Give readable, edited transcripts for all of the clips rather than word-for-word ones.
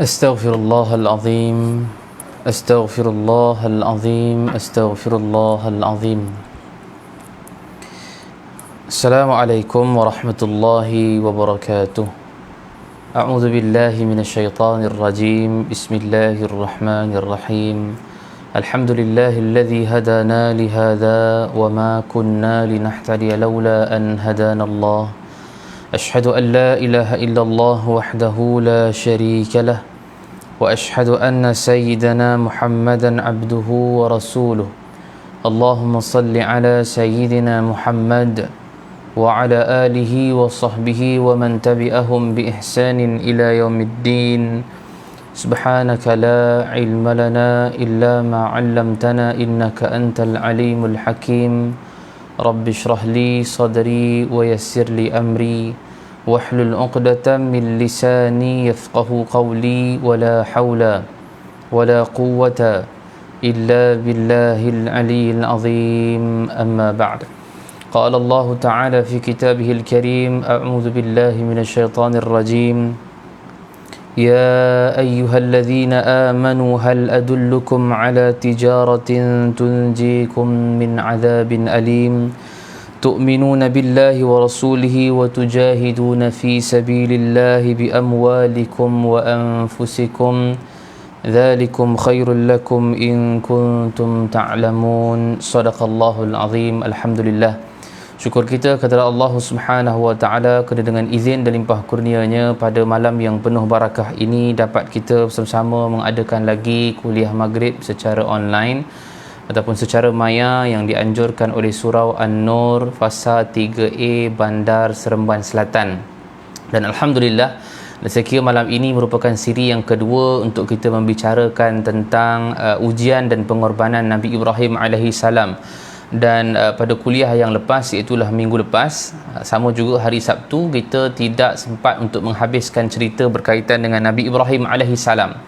أستغفر الله العظيم أستغفر الله العظيم أستغفر الله العظيم. السلام عليكم ورحمة الله وبركاته. أعوذ بالله من الشيطان الرجيم. بسم الله الرحمن الرحيم. الحمد لله الذي هدانا لهذا وما كنا لنهتدي لولا أن هدانا الله. أشهد أن لا إله إلا الله وحده لا شريك له وأشهد أن سيدنا محمدا عبده ورسوله. اللهم صل على سيدنا محمد وعلى آله وصحبه ومن تبعهم بإحسان إلى يوم الدين. سبحانك لا علم لنا إلا ما علمتنا إنك أنت العليم الحكيم. رب اشرح لي صدري ويسر لي أمري واحلل عقدة من لساني يفقه قولي ولا حول ولا قوة إلا بالله العلي العظيم. أما بعد. قال الله تعالى في كتابه الكريم: أعوذ بالله من الشيطان الرجيم. يا أيها الذين آمنوا هل أدلكم على تجارة تنجيكم من عذاب أليم تؤمنون بالله ورسوله وتجاهدون في سبيل الله بأموالكم وأنفسكم ذلكم خير لكم إن كنتم تعلمون. صدق الله العظيم. الحمد لله. Syukur kita kepada Allah Subhanahu wa taala kerana dengan izin dan limpah kurnia-Nya pada malam yang penuh barakah ini dapat kita bersama-sama mengadakan lagi kuliah maghrib secara online ataupun secara maya yang dianjurkan oleh Surau An-Nur Fasa 3A Bandar Seremban Selatan. Dan alhamdulillah, saya kira malam ini merupakan siri yang kedua untuk kita membicarakan tentang ujian dan pengorbanan Nabi Ibrahim alaihi salam. Dan pada kuliah yang lepas, iaitulah minggu lepas, sama juga hari Sabtu, kita tidak sempat untuk menghabiskan cerita berkaitan dengan Nabi Ibrahim alaihi salam.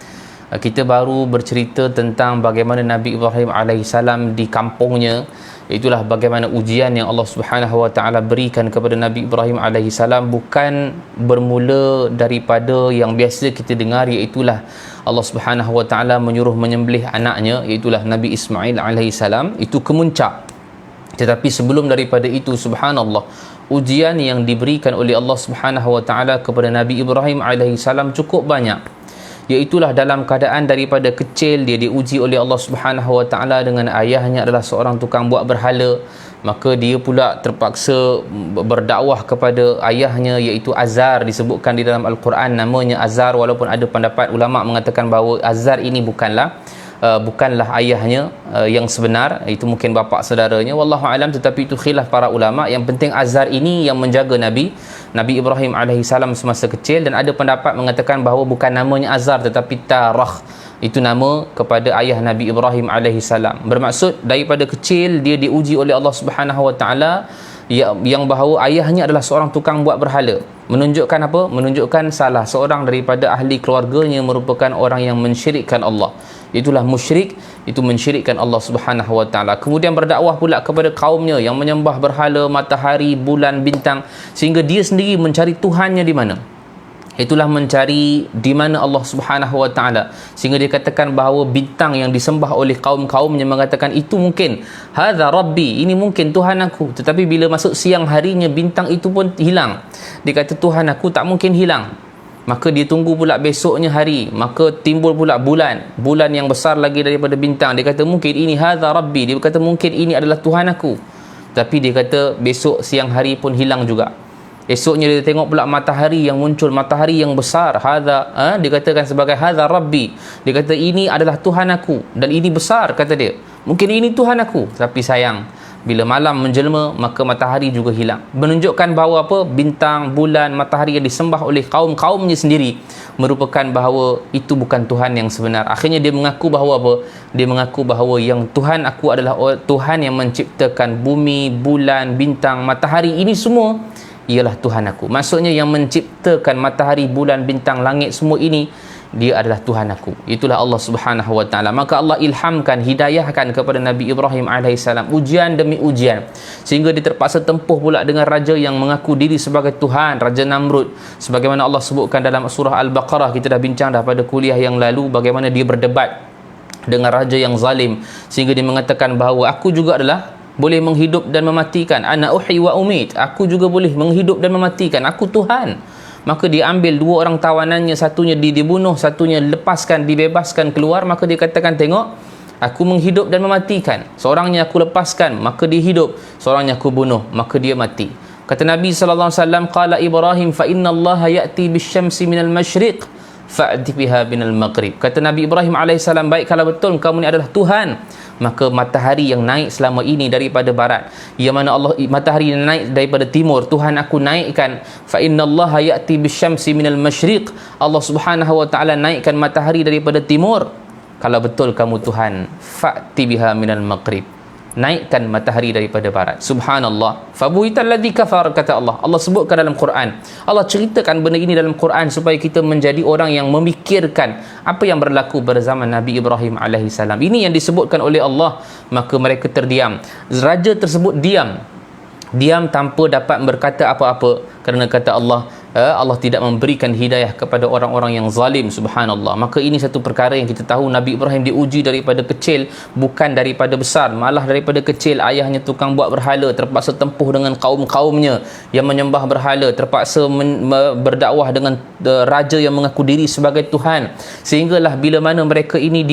Kita baru bercerita tentang bagaimana Nabi Ibrahim alaihi salam di kampungnya, itulah bagaimana ujian yang Allah Subhanahu wa taala berikan kepada Nabi Ibrahim alaihi salam bukan bermula daripada yang biasa kita dengar, iaitulah Allah Subhanahu wa taala menyuruh menyembelih anaknya, iaitulah Nabi Ismail alaihi salam. Itu kemuncak. Tetapi sebelum daripada itu, subhanallah, ujian yang diberikan oleh Allah Subhanahu wa taala kepada Nabi Ibrahim alaihi salam cukup banyak. Iaitulah dalam keadaan daripada kecil dia diuji oleh Allah Subhanahu wa taala dengan ayahnya adalah seorang tukang buat berhala, maka dia pula terpaksa berdakwah kepada ayahnya, iaitu Azar. Disebutkan di dalam Al-Quran namanya Azar, walaupun ada pendapat ulama mengatakan bahawa Azar ini bukanlah ayahnya yang sebenar, itu mungkin bapa saudaranya, wallahu alam, tetapi itu khilaf para ulama. Yang penting Azar ini yang menjaga Nabi Ibrahim alaihi salam semasa kecil, dan ada pendapat mengatakan bahawa bukan namanya Azar tetapi Tarah, itu nama kepada ayah Nabi Ibrahim alaihi salam. Bermaksud daripada kecil dia diuji oleh Allah Subhanahu wa taala yang bahawa ayahnya adalah seorang tukang buat berhala. Menunjukkan apa? Menunjukkan salah seorang daripada ahli keluarganya merupakan orang yang mensyirikkan Allah. Itulah musyrik, itu mensyirikkan Allah Subhanahu wa taala. Kemudian berdakwah pula kepada kaumnya yang menyembah berhala, matahari, bulan, bintang, sehingga dia sendiri mencari Tuhannya di mana. Itulah mencari di mana Allah Subhanahu wa taala, sehingga dia katakan bahawa bintang yang disembah oleh kaum-kaumnya mengatakan itu mungkin hadza rabbi, ini mungkin Tuhan aku. Tetapi bila masuk siang harinya, bintang itu pun hilang. Dia kata Tuhan aku tak mungkin hilang. Maka dia tunggu pula besoknya hari, maka timbul pula bulan yang besar lagi daripada bintang. Dia kata mungkin ini hadza rabbi, dia kata mungkin ini adalah Tuhan aku. Tapi dia kata besok siang hari pun hilang juga. Esoknya dia tengok pula matahari yang muncul, matahari yang besar, dia katakan sebagai hadza rabbi. Dia kata ini adalah Tuhan aku dan ini besar, kata dia. Mungkin ini Tuhan aku. Tapi sayang, bila malam menjelma, maka matahari juga hilang. Menunjukkan bahawa apa? Bintang, bulan, matahari yang disembah oleh kaumnya sendiri merupakan bahawa itu bukan Tuhan yang sebenar. Akhirnya dia mengaku bahawa apa? Dia mengaku bahawa yang Tuhan aku adalah Tuhan yang menciptakan bumi, bulan, bintang, matahari, ini semua ialah Tuhan aku. Maksudnya yang menciptakan matahari, bulan, bintang, langit semua ini dia adalah Tuhan aku. Itulah Allah Subhanahu wa taala. Maka Allah ilhamkan, hidayahkan kepada Nabi Ibrahim alaihissalam ujian demi ujian, sehingga dia terpaksa tempuh pula dengan raja yang mengaku diri sebagai Tuhan, Raja Namrud. Sebagaimana Allah sebutkan dalam surah Al-Baqarah, kita dah bincang dah pada kuliah yang lalu, bagaimana dia berdebat dengan raja yang zalim, sehingga dia mengatakan bahawa aku juga adalah boleh menghidup dan mematikan, ana uhyi wa umit, aku juga boleh menghidup dan mematikan, aku Tuhan. Maka dia ambil dua orang tawanannya, satunya dibunuh, satunya lepaskan, dibebaskan keluar. Maka dia katakan, tengok, aku menghidup dan mematikan, seorangnya aku lepaskan maka dia hidup, seorangnya aku bunuh maka dia mati. Kata Nabi SAW, qala Ibrahim fa inna Allah ya'ti bisyamsi minal masyriq fa'ti biha minal maghrib. Kata Nabi Ibrahim AS, baik kalau betul kamu ni adalah Tuhan, maka matahari yang naik selama ini daripada barat, yang mana Allah matahari yang naik daripada timur, Tuhan aku naikkan. Fa innallaha ya'ti bisyamsi minal masyriq, Allah Subhanahu wa taala naikkan matahari daripada timur. Kalau betul kamu Tuhan, fa'ti biha minal maghrib, naikkan matahari daripada barat. Subhanallah. Fabuhital ladzi kafar, kata Allah. Allah sebutkan dalam Quran, Allah ceritakan benda ini dalam Quran supaya kita menjadi orang yang memikirkan apa yang berlaku pada zaman Nabi Ibrahim alaihissalam. Ini yang disebutkan oleh Allah. Maka mereka terdiam, raja tersebut diam tanpa dapat berkata apa-apa, kerana kata Allah, Allah tidak memberikan hidayah kepada orang-orang yang zalim. Subhanallah. Maka ini satu perkara yang kita tahu, Nabi Ibrahim diuji daripada kecil, bukan daripada besar, malah daripada kecil. Ayahnya tukang buat berhala, terpaksa tempuh dengan kaum-kaumnya yang menyembah berhala, terpaksa berdakwah dengan raja yang mengaku diri sebagai Tuhan, sehinggalah bila mana mereka ini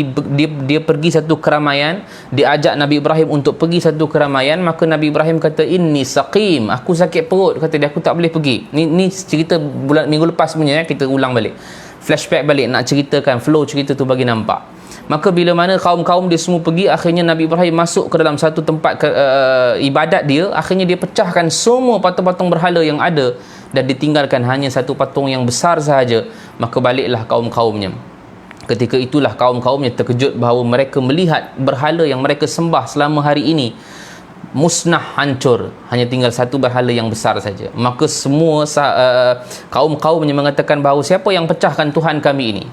dia pergi satu keramaian, diajak Nabi Ibrahim untuk pergi satu keramaian, maka Nabi Ibrahim kata, inni saqim, aku sakit perut, kata dia, aku tak boleh pergi. Ni cerita minggu lepas punya, kita ulang balik, flashback balik, nak ceritakan flow cerita tu bagi nampak. Maka bila mana kaum-kaum dia semua pergi, akhirnya Nabi Ibrahim masuk ke dalam satu tempat ibadat dia. Akhirnya dia pecahkan semua patung-patung berhala yang ada dan ditinggalkan hanya satu patung yang besar sahaja. Maka baliklah kaum-kaumnya. Ketika itulah kaum-kaumnya terkejut bahawa mereka melihat berhala yang mereka sembah selama hari ini musnah, hancur, hanya tinggal satu berhala yang besar saja. Maka semua kaum-kaumnya mengatakan bahawa siapa yang pecahkan Tuhan kami ini?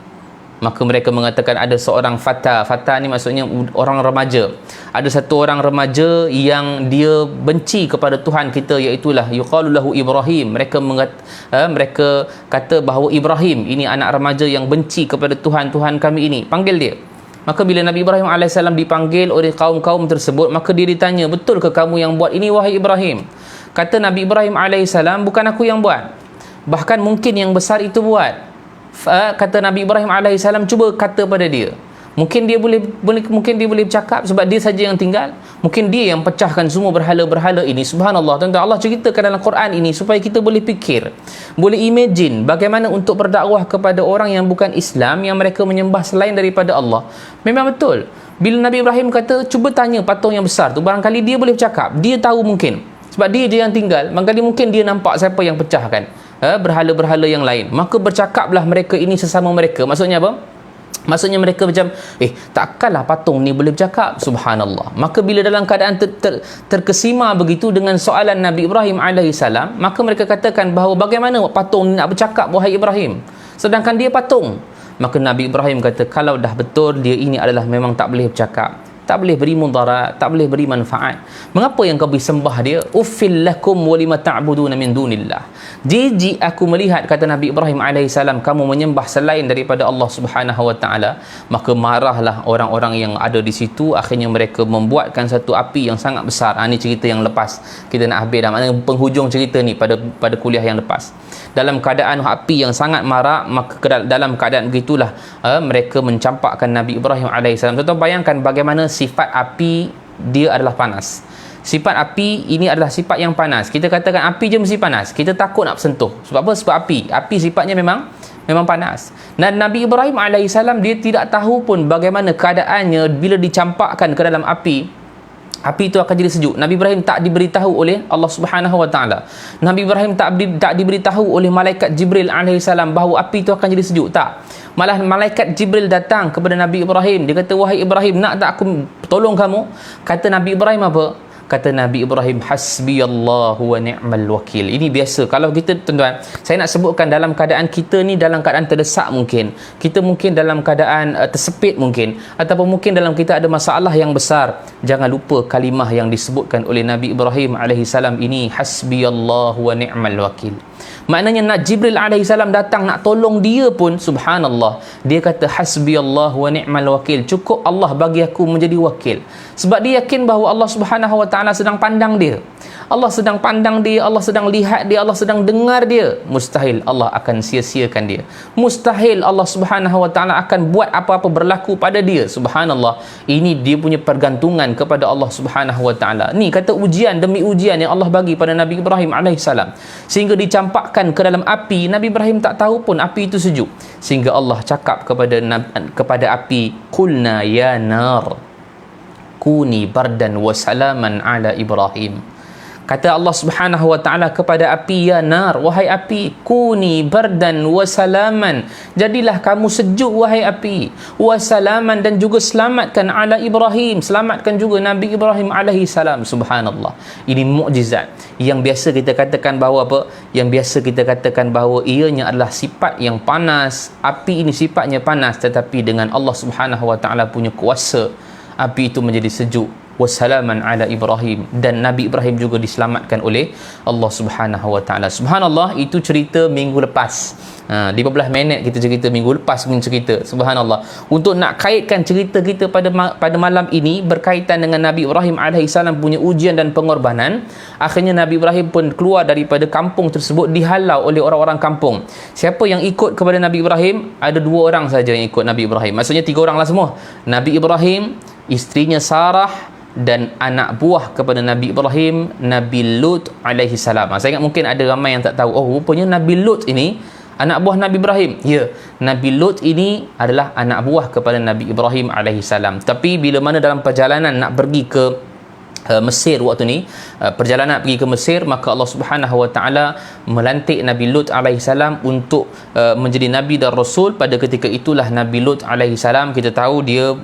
Maka mereka mengatakan ada seorang fata ni maksudnya orang remaja. Ada satu orang remaja yang dia benci kepada Tuhan kita, iaitulah yuqalu lahu Ibrahim. Mereka kata bahawa Ibrahim ini anak remaja yang benci kepada Tuhan kami ini, panggil dia. Maka bila Nabi Ibrahim AS dipanggil oleh kaum-kaum tersebut, maka dia ditanya, betul ke kamu yang buat ini wahai Ibrahim? Kata Nabi Ibrahim AS, bukan aku yang buat, bahkan mungkin yang besar itu buat. Kata Nabi Ibrahim AS, cuba kata pada dia, mungkin dia boleh bercakap sebab dia saja yang tinggal, mungkin dia yang pecahkan semua berhala-berhala ini. Subhanallah. Tuan-tuan, Allah ceritakan dalam Quran ini supaya kita boleh fikir, boleh imagine bagaimana untuk berdakwah kepada orang yang bukan Islam, yang mereka menyembah selain daripada Allah. Memang betul, bila Nabi Ibrahim kata cuba tanya patung yang besar tu, barangkali dia boleh bercakap, dia tahu mungkin, sebab dia je yang tinggal, barangkali mungkin dia nampak siapa yang pecahkan berhala-berhala yang lain. Maka bercakaplah mereka ini sesama mereka. Maksudnya apa? Maksudnya mereka macam, takkanlah patung ni boleh bercakap. Subhanallah. Maka bila dalam keadaan terkesima begitu dengan soalan Nabi Ibrahim alaihissalam, maka mereka katakan bahawa bagaimana patung ni nak bercakap wahai Ibrahim, sedangkan dia patung. Maka Nabi Ibrahim kata, kalau dah betul dia ini adalah memang tak boleh bercakap, tak boleh beri mudarat, tak boleh beri manfaat, mengapa yang kau sembah dia? Uffil lakum wa lima ta'buduna min dunillah. Jijik aku melihat, kata Nabi Ibrahim alaihissalam, kamu menyembah selain daripada Allah Subhanahu wa taala. Maka marahlah orang-orang yang ada di situ. Akhirnya mereka membuatkan satu api yang sangat besar. Ini cerita yang lepas, kita nak habis dah, maknanya penghujung cerita ni pada kuliah yang lepas. Dalam keadaan api yang sangat marak, maka dalam keadaan begitulah mereka mencampakkan Nabi Ibrahim alaihissalam. Tuan-tuan bayangkan bagaimana sifat api dia adalah panas. Sifat api ini adalah sifat yang panas. Kita katakan api je mesti panas, kita takut nak sentuh. Sebab apa? Sebab api sifatnya memang panas. Dan Nabi Ibrahim alaihissalam dia tidak tahu pun bagaimana keadaannya bila dicampakkan ke dalam api itu akan jadi sejuk. Nabi Ibrahim tak diberitahu oleh Allah Subhanahu wa taala. Nabi Ibrahim tak diberitahu oleh malaikat Jibril alaihissalam bahawa api itu akan jadi sejuk. Tak. Malah malaikat Jibril datang kepada Nabi Ibrahim. Dia kata, wahai Ibrahim, nak tak aku tolong kamu? Kata Nabi Ibrahim apa? Kata Nabi Ibrahim, hasbiyallahu wa ni'mal wakil. Ini biasa. Kalau kita, tuan-tuan, saya nak sebutkan dalam keadaan kita ni, dalam keadaan terdesak mungkin, kita mungkin dalam keadaan tersepit mungkin, ataupun mungkin dalam kita ada masalah yang besar, jangan lupa kalimah yang disebutkan oleh Nabi Ibrahim alaihissalam ini, hasbiyallahu wa ni'mal wakil. Maknanya nak Jibril alaihissalam datang nak tolong dia pun, subhanallah, dia kata hasbiyallahu wa ni'mal wakil, cukup Allah bagi aku menjadi wakil. Sebab dia yakin bahawa Allah Subhanahu wa taala sedang pandang dia. Allah sedang pandang dia, Allah sedang lihat dia, Allah sedang dengar dia. Mustahil Allah akan sia-siakan dia. Mustahil Allah Subhanahu wa taala akan buat apa-apa berlaku pada dia. Subhanallah. Ini dia punya pergantungan kepada Allah Subhanahu wa taala. Ni kata ujian demi ujian yang Allah bagi pada Nabi Ibrahim alaihissalam. Sehingga dicampakkan ke dalam api, Nabi Ibrahim tak tahu pun api itu sejuk. Sehingga Allah cakap kepada api, qulna ya nar kuni bardan wa salaman ala Ibrahim. Kata Allah Subhanahu wa taala kepada api, ya nar, wahai api, kuni bardan wa salaman, jadilah kamu sejuk wahai api, wa salaman, dan juga selamatkan ala Ibrahim, selamatkan juga Nabi Ibrahim alaihi salam. Subhanallah. Ini mukjizat yang biasa kita katakan bahawa apa? Yang biasa kita katakan bahawa ianya adalah sifat yang panas. Api ini sifatnya panas, tetapi dengan Allah Subhanahu wa taala punya kuasa, api itu menjadi sejuk. Wassalaman ala Ibrahim, dan Nabi Ibrahim juga diselamatkan oleh Allah Subhanahu wa taala. Subhanallah, itu cerita minggu lepas. 15 minit kita cerita minggu lepas pun cerita. Subhanallah. Untuk nak kaitkan cerita kita pada malam ini berkaitan dengan Nabi Ibrahim alaihissalam punya ujian dan pengorbanan, akhirnya Nabi Ibrahim pun keluar daripada kampung tersebut, dihalau oleh orang-orang kampung. Siapa yang ikut kepada Nabi Ibrahim? Ada 2 orang saja yang ikut Nabi Ibrahim. Maksudnya 3 orang lah semua. Nabi Ibrahim, isterinya Sarah, dan anak buah kepada Nabi Ibrahim, Nabi Lut alaihi salam. Saya ingat mungkin ada ramai yang tak tahu, oh rupanya Nabi Lut ini anak buah Nabi Ibrahim. Ya, Nabi Lut ini adalah anak buah kepada Nabi Ibrahim alaihi salam. Tapi bila mana dalam perjalanan nak pergi ke Mesir waktu ni, perjalanan pergi ke Mesir, maka Allah Subhanahu wa taala melantik Nabi Lut alaihi salam untuk menjadi nabi dan rasul. Pada ketika itulah Nabi Lut alaihi salam, kita tahu dia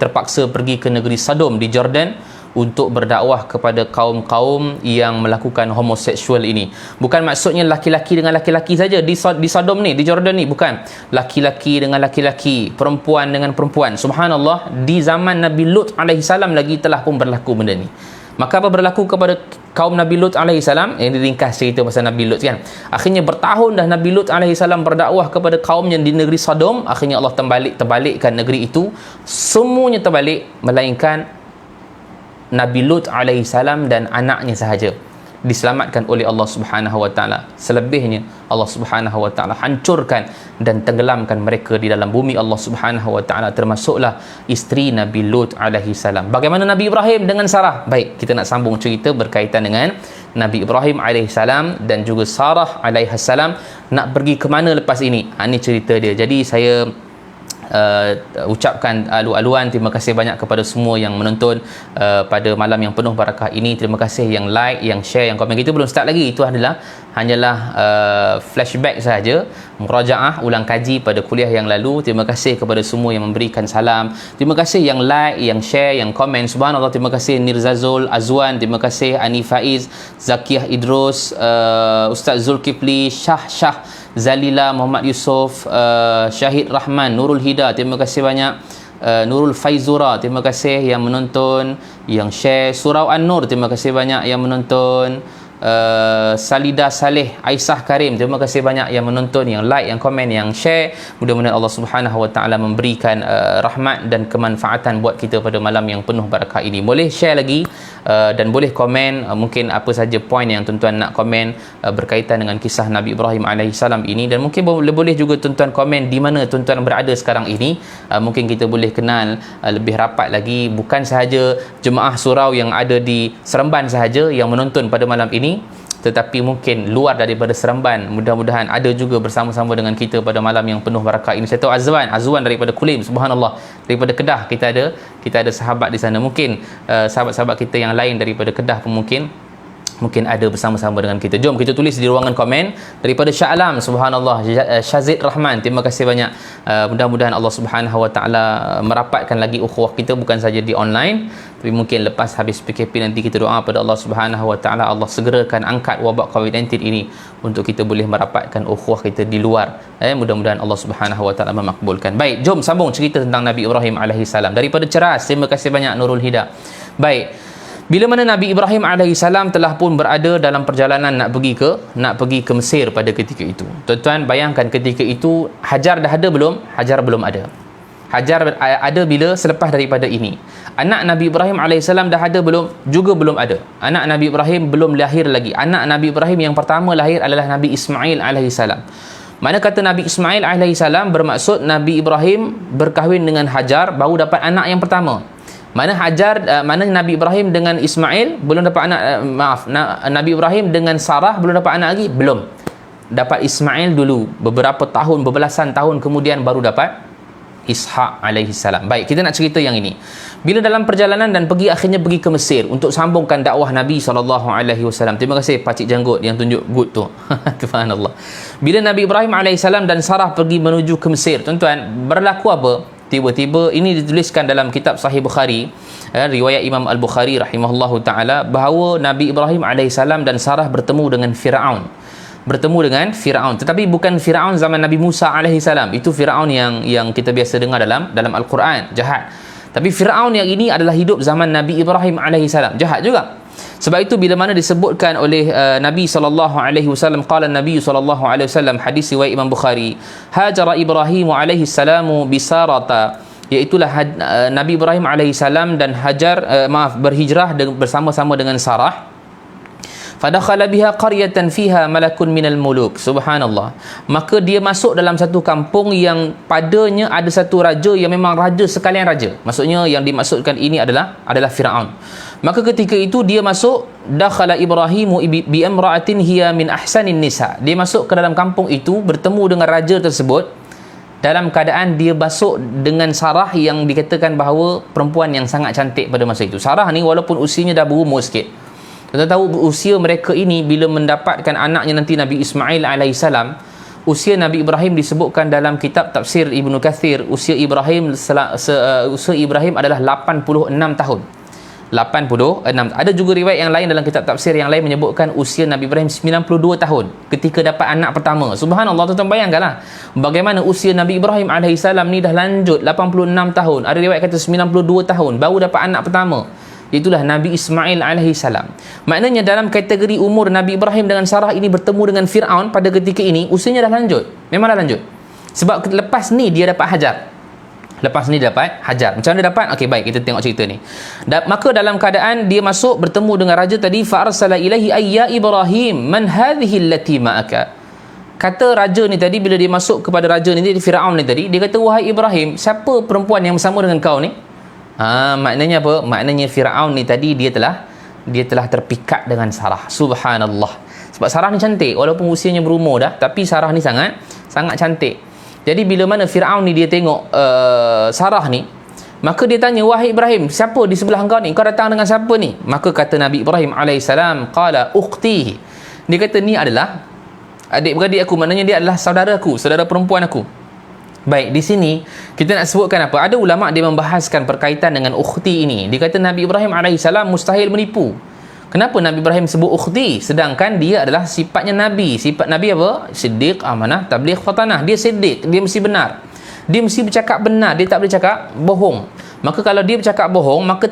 terpaksa pergi ke negeri Sodom di Jordan untuk berdakwah kepada kaum-kaum yang melakukan homoseksual ini. Bukan maksudnya laki-laki dengan laki-laki saja di Sodom ni, di Jordan ni, bukan. Laki-laki dengan laki-laki, perempuan dengan perempuan. Subhanallah, di zaman Nabi Lut alaihi salam lagi telah pun berlaku benda ni. Maka apa berlaku kepada kaum Nabi Lut alaihi salam? Ini ringkas cerita pasal Nabi Lut kan. Akhirnya bertahun dah Nabi Lut alaihi salam berdakwah kepada kaumnya di negeri Sodom. Akhirnya Allah terbalikkan negeri itu. Semuanya terbalik, melainkan Nabi Lut alaihi salam dan anaknya sahaja diselamatkan oleh Allah Subhanahu wa taala. Selebihnya Allah Subhanahu wa taala hancurkan dan tenggelamkan mereka di dalam bumi Allah Subhanahu wa taala, termasuklah isteri Nabi Lut alaihi salam. Bagaimana Nabi Ibrahim dengan Sarah? Baik, kita nak sambung cerita berkaitan dengan Nabi Ibrahim alaihi salam dan juga Sarah alaihi salam. Nak pergi ke mana lepas ini? Ini cerita dia. Jadi saya ucapkan alu-aluan terima kasih banyak kepada semua yang menonton pada malam yang penuh barakah ini. Terima kasih yang like, yang share, yang komen. Kita belum start lagi. Itu hanyalah flashback sahaja, murajaah, ulang kaji pada kuliah yang lalu. Terima kasih kepada semua yang memberikan salam. Terima kasih yang like, yang share, yang komen. Subhanallah, terima kasih Nirzazul Azwan, terima kasih Ani Faiz, Zakiyah Idrus, Ustaz Zulkifli, Syah Zalila, Muhammad Yusof, Syahid Rahman, Nurul Hida, terima kasih banyak. Nurul Faizura, terima kasih yang menonton, yang share. Surau An-Nur, terima kasih banyak yang menonton. Salida Saleh, Aisyah Karim, terima kasih banyak yang menonton, yang like, yang komen, yang share. Mudah-mudahan Allah Subhanahu wa taala memberikan rahmat dan kemanfaatan buat kita pada malam yang penuh barakah ini. Boleh share lagi dan boleh komen mungkin apa saja poin yang tuan-tuan nak komen berkaitan dengan kisah Nabi Ibrahim alaihissalam ini, dan mungkin boleh juga tuan-tuan komen di mana tuan-tuan berada sekarang ini. Mungkin kita boleh kenal lebih rapat lagi, bukan sahaja jemaah surau yang ada di Seremban sahaja yang menonton pada malam ini, tetapi mungkin luar daripada Seremban, mudah-mudahan ada juga bersama-sama dengan kita pada malam yang penuh barakah ini. Saya tahu Azwan daripada Kulim, subhanallah, daripada Kedah kita ada sahabat di sana. Mungkin sahabat-sahabat kita yang lain daripada Kedah pun mungkin mungkin ada bersama-sama dengan kita. Jom kita tulis di ruangan komen. Daripada Shah Alam, subhanallah, Syazid Rahman, terima kasih banyak. Mudah-mudahan Allah Subhanahu Wa Taala merapatkan lagi ukhuwah kita, bukan saja di online, tapi mungkin lepas habis PKP nanti kita doa pada Allah Subhanahu Wa Taala, Allah segerakan angkat wabak COVID-19 ini untuk kita boleh merapatkan ukhuwah kita di luar. Mudah-mudahan Allah Subhanahu Wa Taala memakbulkan. Baik, jom sambung cerita tentang Nabi Ibrahim alaihi salam. Daripada Ceras, terima kasih banyak Nurul Hida. Baik, bila mana Nabi Ibrahim AS telah pun berada dalam perjalanan nak pergi ke Mesir pada ketika itu. Tuan-tuan bayangkan ketika itu Hajar dah ada belum? Hajar belum ada. Hajar ada bila? Selepas daripada ini. Anak Nabi Ibrahim AS dah ada belum? Juga belum ada. Anak Nabi Ibrahim belum lahir lagi. Anak Nabi Ibrahim yang pertama lahir adalah Nabi Ismail AS. Mana kata Nabi Ismail AS bermaksud Nabi Ibrahim berkahwin dengan Hajar baru dapat anak yang pertama. Mana Nabi Ibrahim dengan Ismail belum dapat anak, Nabi Ibrahim dengan Sarah belum dapat anak lagi? Belum. Dapat Ismail dulu, beberapa tahun, berbelasan tahun kemudian baru dapat Ishaq alaihi salam. Baik, kita nak cerita yang ini. Bila dalam perjalanan dan akhirnya pergi ke Mesir untuk sambungkan dakwah Nabi SAW. Terima kasih Pakcik Janggut yang tunjuk good tu. Subhanallah. Bila Nabi Ibrahim AS dan Sarah pergi menuju ke Mesir, tuan-tuan, berlaku apa? Tiba-tiba ini dituliskan dalam kitab Sahih Bukhari, riwayat Imam Al-Bukhari rahimahullahu taala, bahawa Nabi Ibrahim alaihissalam dan Sarah bertemu dengan Firaun. Tetapi bukan Firaun zaman Nabi Musa alaihissalam. Itu Firaun yang kita biasa dengar dalam Al-Quran, jahat. Tapi Firaun yang ini adalah hidup zaman Nabi Ibrahim alaihissalam, jahat juga. Sebab itu bila mana disebutkan oleh Nabi SAW, qala Nabi SAW, hadis riwayat Imam Bukhari, hajara Ibrahim alaihissalamu bisarata, iaitulah Nabi Ibrahim alaihissalam dan berhijrah bersama-sama dengan Sarah. Fadakhala biha qaryatan fiha malakun minal muluk. Subhanallah. Maka dia masuk dalam satu kampung yang padanya ada satu raja yang memang raja sekalian raja. Maksudnya yang dimaksudkan ini adalah Firaun. Maka ketika itu dia masuk, dakhala Ibrahimu bi imra'atin hiya min ahsanin nisa. Dia masuk ke dalam kampung itu bertemu dengan raja tersebut dalam keadaan dia masuk dengan Sarah yang dikatakan bahawa perempuan yang sangat cantik pada masa itu. Sarah ni walaupun usianya dah berumur sikit. Kita tahu usia mereka ini bila mendapatkan anaknya nanti Nabi Ismail alaihissalam, usia Nabi Ibrahim disebutkan dalam kitab tafsir Ibnu Kathir, usia Ibrahim adalah 86 tahun. 86. Ada juga riwayat yang lain dalam kitab tafsir yang lain menyebutkan usia Nabi Ibrahim 92 tahun ketika dapat anak pertama. Subhanallah, tuan-tuan bayangkanlah bagaimana usia Nabi Ibrahim alaihissalam ni dah lanjut 86 tahun. Ada riwayat kata 92 tahun baru dapat anak pertama. Itulah Nabi Ismail alaihissalam. Maknanya dalam kategori umur Nabi Ibrahim dengan Sarah ini bertemu dengan Firaun pada ketika ini, usianya dah lanjut. Memang dah lanjut. Sebab lepas ni dia dapat Hajar. Macam mana dapat? Okey, baik, kita tengok cerita ni. Maka dalam keadaan dia masuk bertemu dengan raja tadi, fa arsala ilaihi ayya Ibrahim man hadhihi allati ma'aka. Kata raja ni tadi, bila dia masuk kepada raja ni, Firaun ni tadi, dia kata, wahai Ibrahim, siapa perempuan yang bersama dengan kau ni? Maknanya apa? Maknanya Firaun ni tadi dia telah terpikat dengan Sarah. Subhanallah. Sebab Sarah ni cantik walaupun usianya berumur dah, tapi Sarah ni sangat cantik. Jadi bila mana Firaun ni dia tengok Sarah ni, maka dia tanya, wahai Ibrahim, siapa di sebelah engkau ni? Kau datang dengan siapa ni? Maka kata Nabi Ibrahim alaihissalam, qala ukhti. Dia kata ni adalah adik-beradik aku, maknanya dia adalah saudara perempuan aku. Baik, di sini kita nak sebutkan apa? Ada ulama dia membahaskan berkaitan dengan ukhti ini. Dia kata Nabi Ibrahim alaihissalam mustahil menipu. Kenapa Nabi Ibrahim sebut ukhti? Sedangkan dia adalah sifatnya Nabi. Sifat Nabi apa? Siddiq, amanah, tabligh, fatanah. Dia siddiq, dia mesti benar. Dia mesti bercakap benar, dia tak boleh cakap bohong. Maka kalau dia bercakap bohong, maka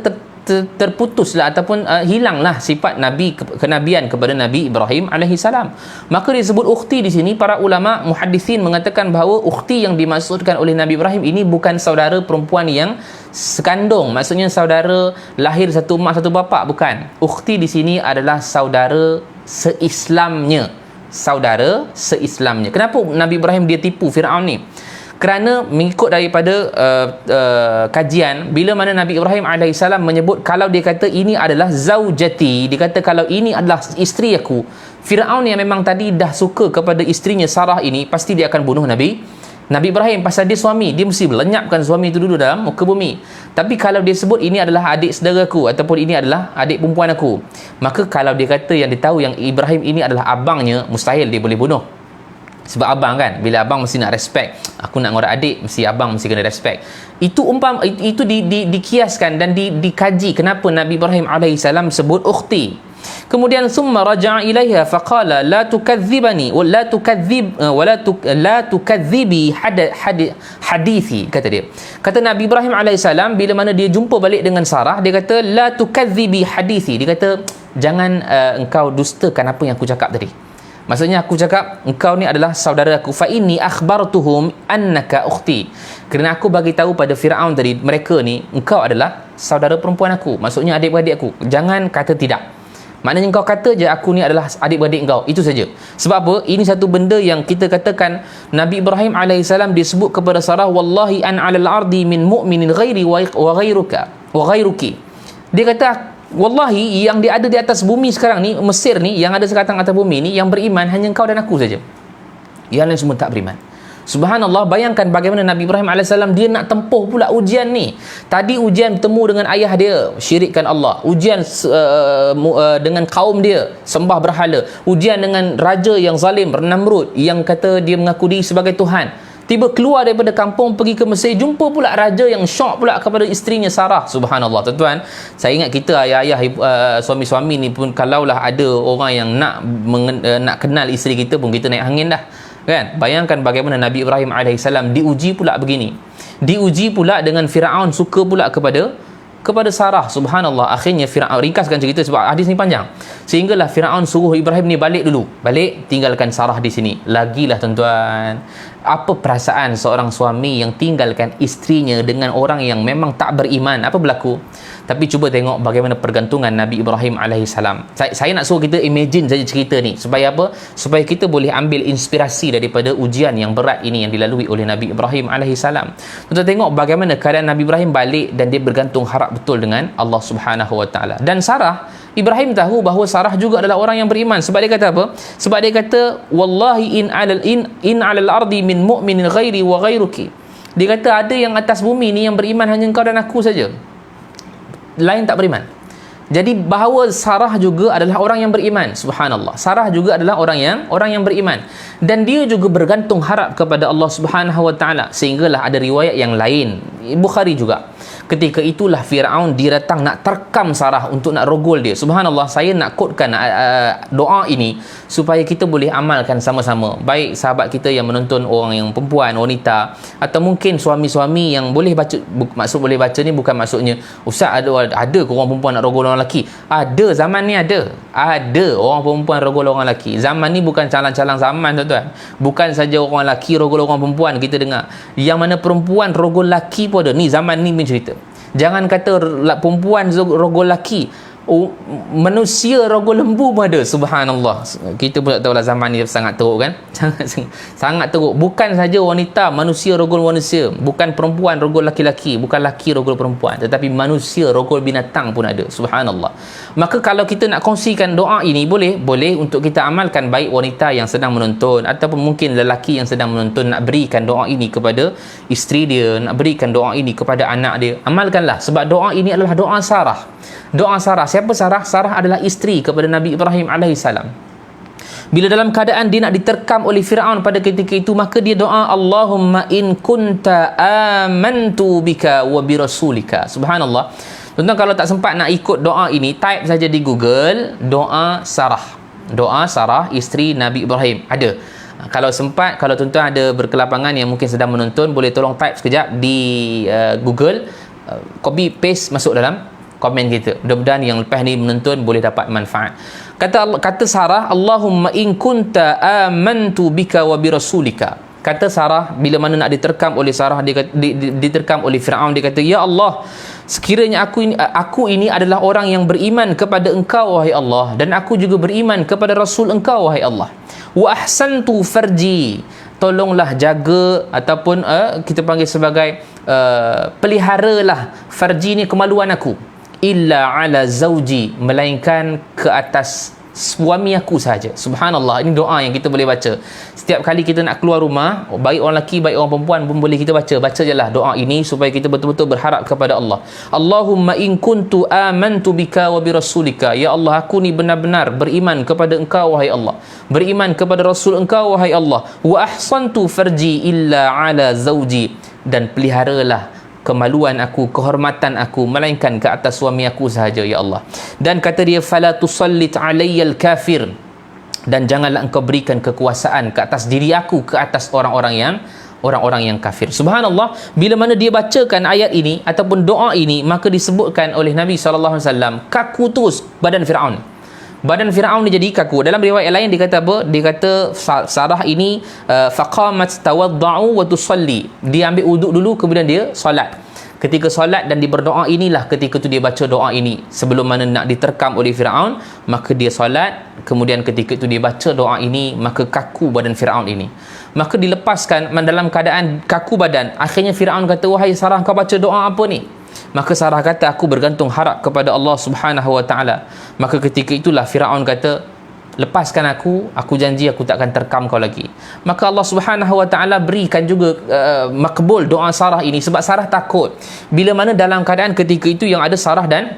terputuslah ataupun hilanglah sifat Nabi, kenabian kepada Nabi Ibrahim alaihissalam. Maka disebut ukhti di sini. Para ulama muhaddisin mengatakan bahawa ukhti yang dimaksudkan oleh Nabi Ibrahim ini bukan saudara perempuan yang sekandung, maksudnya saudara lahir satu mak satu bapa, bukan. Ukhti di sini adalah saudara seislamnya. Kenapa Nabi Ibrahim dia tipu Firaun ni? Kerana mengikut daripada kajian, bila mana Nabi Ibrahim alaihissalam menyebut, kalau dia kata ini adalah zaujati, dia kata kalau ini adalah isteri aku, Firaun yang memang tadi dah suka kepada isterinya Sarah ini, pasti dia akan bunuh Nabi Nabi Ibrahim pasal dia suami, dia mesti lenyapkan suami itu dulu dalam muka bumi. Tapi kalau dia sebut ini adalah adik saudaraku ataupun ini adalah adik perempuan aku, maka kalau dia kata yang dia tahu yang Ibrahim ini adalah abangnya, mustahil dia boleh bunuh. Sebab abang kan, bila abang mesti nak respect. Aku nak ngorek adik, mesti abang mesti kena respect. Itu dikiaskan dan dikaji kenapa Nabi Ibrahim alaihissalam sebut ukhti. Kemudian summa raja'a ilaiha faqala la tukadzibani wa la tukadzibi hadithi, kata dia. Kata Nabi Ibrahim alaihissalam bila mana dia jumpa balik dengan Sarah, dia kata la tukadzibi hadithi, dia kata jangan engkau dustakan apa yang aku cakap tadi. Maksudnya aku cakap engkau ni adalah saudara aku, fa inni akhbartuhum annaka ukhti, kerana aku bagi tahu pada Firaun tadi mereka ni engkau adalah saudara perempuan aku, maksudnya adik-beradik aku. Jangan kata tidak. Maknanya kau kata je aku ni adalah adik-beradik engkau, itu saja. Sebab apa? Ini satu benda yang kita katakan Nabi Ibrahim alaihissalam disebut kepada Sarah, wallahi an 'alal ardi min mu'minin ghairi wa ghairuki. Dia kata wallahi yang dia ada di atas bumi sekarang ni, Mesir ni, yang ada sekarang atas bumi ni, yang beriman hanya engkau dan aku saja. Yang lain semua tak beriman. Subhanallah, bayangkan bagaimana Nabi Ibrahim AS dia nak tempuh pula ujian ni. Tadi ujian bertemu dengan ayah dia, syirikkan Allah. Ujian dengan kaum dia, sembah berhala. Ujian dengan raja yang zalim, Namrud, yang kata dia mengaku diri sebagai Tuhan. Tiba keluar daripada kampung pergi ke Mesir, jumpa pula raja yang syok pula kepada isterinya Sarah. Subhanallah, tuan-tuan. Saya ingat kita ayah-ayah, suami-suami ni pun, kalaulah ada orang yang nak kenal isteri kita pun, kita naik angin dah. Kan? Bayangkan bagaimana Nabi Ibrahim alaihissalam diuji pula begini. Diuji pula dengan Firaun suka pula kepada Sarah. Subhanallah. Akhirnya Firaun, ringkaskan cerita sebab hadis ni panjang. Sehinggalah Firaun suruh Ibrahim ni balik dulu. Balik, tinggalkan Sarah di sini. Lagilah tuan-tuan, apa perasaan seorang suami yang tinggalkan isterinya dengan orang yang memang tak beriman? Apa berlaku? Tapi cuba tengok bagaimana pergantungan Nabi Ibrahim alaihissalam. Saya nak suruh kita imagine saja cerita ni. Supaya apa? Supaya kita boleh ambil inspirasi daripada ujian yang berat ini yang dilalui oleh Nabi Ibrahim alaihissalam. Kita tengok bagaimana keadaan Nabi Ibrahim balik dan dia bergantung harap betul dengan Allah Subhanahu wa taala. Dan Sarah, Ibrahim tahu bahawa Sarah juga adalah orang yang beriman. Sebab dia kata apa? Sebab dia kata wallahi in 'alal ardi min mu'minin ghairi wa ghairuki. Dia kata ada yang atas bumi ni yang beriman hanya engkau dan aku saja. Lain tak beriman. Jadi bahawa Sarah juga adalah orang yang beriman. Subhanallah. Sarah juga adalah orang yang beriman, dan dia juga bergantung harap kepada Allah Subhanahu wa taala. Sehinggalah ada riwayat yang lain, Bukhari juga, ketika itulah Firaun dia datang nak terkam Sarah untuk nak rogol dia. Subhanallah, saya nak quotekan doa ini supaya kita boleh amalkan sama-sama. Baik sahabat kita yang menonton, orang yang perempuan, wanita, atau mungkin suami-suami yang boleh baca. Maksud boleh baca ni bukan maksudnya ustaz ada ke orang perempuan nak rogol orang lelaki. Ada, zaman ni ada orang perempuan rogol orang lelaki. Zaman ni bukan calang-calang zaman, tuan-tuan. Bukan saja orang lelaki rogol orang perempuan, kita dengar yang mana perempuan rogol lelaki pun ada. Ni zaman ni punya cerita. Jangan kata perempuan rogol lelaki, manusia rogol lembu pun ada. Subhanallah. Kita pun tak tahulah zaman ni sangat teruk kan. Sangat teruk. Bukan saja wanita, manusia rogol manusia. Bukan perempuan rogol laki-laki, bukan laki rogol perempuan, tetapi manusia rogol binatang pun ada. Subhanallah. Maka kalau kita nak kongsikan doa ini, boleh untuk kita amalkan. Baik wanita yang sedang menonton ataupun mungkin lelaki yang sedang menonton, nak berikan doa ini kepada isteri dia, nak berikan doa ini kepada anak dia, amalkanlah. Sebab doa ini adalah doa Sarah. Doa Sarah. Siapa Sarah? Sarah adalah isteri kepada Nabi Ibrahim alaihissalam. Bila dalam keadaan dia nak diterkam oleh Firaun pada ketika itu, maka dia doa, Allahumma in kunta amantu bika wa bi rasulika. Subhanallah. Tuan-tuan, kalau tak sempat nak ikut doa ini, type saja di Google doa Sarah. Doa Sarah, isteri Nabi Ibrahim. Ada. Kalau sempat, kalau tuan-tuan ada berkelapangan yang mungkin sedang menonton, boleh tolong type sekejap di Google, copy paste masuk dalam komen kita. Mudah-mudahan yang lepas ni menonton boleh dapat manfaat. Kata Sarah, Allahumma in kunta amantu bika wa bi rasulika. Kata Sarah bila mana nak diterkam oleh Sarah, diterkam oleh Firaun, dia kata, ya Allah, sekiranya aku ini adalah orang yang beriman kepada Engkau wahai Allah, dan aku juga beriman kepada Rasul Engkau wahai Allah. Wa ahsantu farji. Tolonglah jaga ataupun kita panggil sebagai peliharalah farji ni, kemaluan aku. Illa ala zauji, melainkan ke atas suami aku sahaja. Subhanallah, ini doa yang kita boleh baca setiap kali kita nak keluar rumah, baik orang lelaki baik orang perempuan pun boleh kita baca je lah doa ini supaya kita betul-betul berharap kepada Allah. Allahumma in kuntu amantu bika wa bi rasulika, ya Allah, aku ni benar-benar beriman kepada engkau wahai Allah, beriman kepada rasul engkau wahai Allah, wa ahsantu farji illa ala zawji, dan peliharalah kemaluan aku, kehormatan aku, melainkan ke atas suami aku sahaja ya Allah. Dan kata dia, fala tusallit alayyal kafir, dan janganlah engkau berikan kekuasaan ke atas diri aku, ke atas orang-orang yang kafir. Subhanallah, bila mana dia bacakan ayat ini ataupun doa ini, maka disebutkan oleh Nabi SAW, kaku terus badan Fir'aun. Badan Fir'aun ni jadi kaku. Dalam riwayat lain dia kata apa? Dia kata Sarah ini faqamat tawadda'u wa tusalli. Dia ambil wuduk dulu kemudian dia solat. Ketika solat dan dia berdoa, inilah ketika tu dia baca doa ini sebelum mana nak diterkam oleh Fir'aun, maka dia solat, kemudian ketika itu dia baca doa ini, maka kaku badan Fir'aun ini. Maka dilepaskan dalam keadaan kaku badan. Akhirnya Fir'aun kata, wahai Sarah, kau baca doa apa ni? Maka Sarah kata, aku bergantung harap kepada Allah Subhanahu wa ta'ala. Maka ketika itulah Firaun kata, lepaskan aku janji aku tak akan terkam kau lagi. Maka Allah Subhanahu wa ta'ala berikan juga makbul doa Sarah ini, sebab Sarah takut bila mana dalam keadaan ketika itu yang ada Sarah dan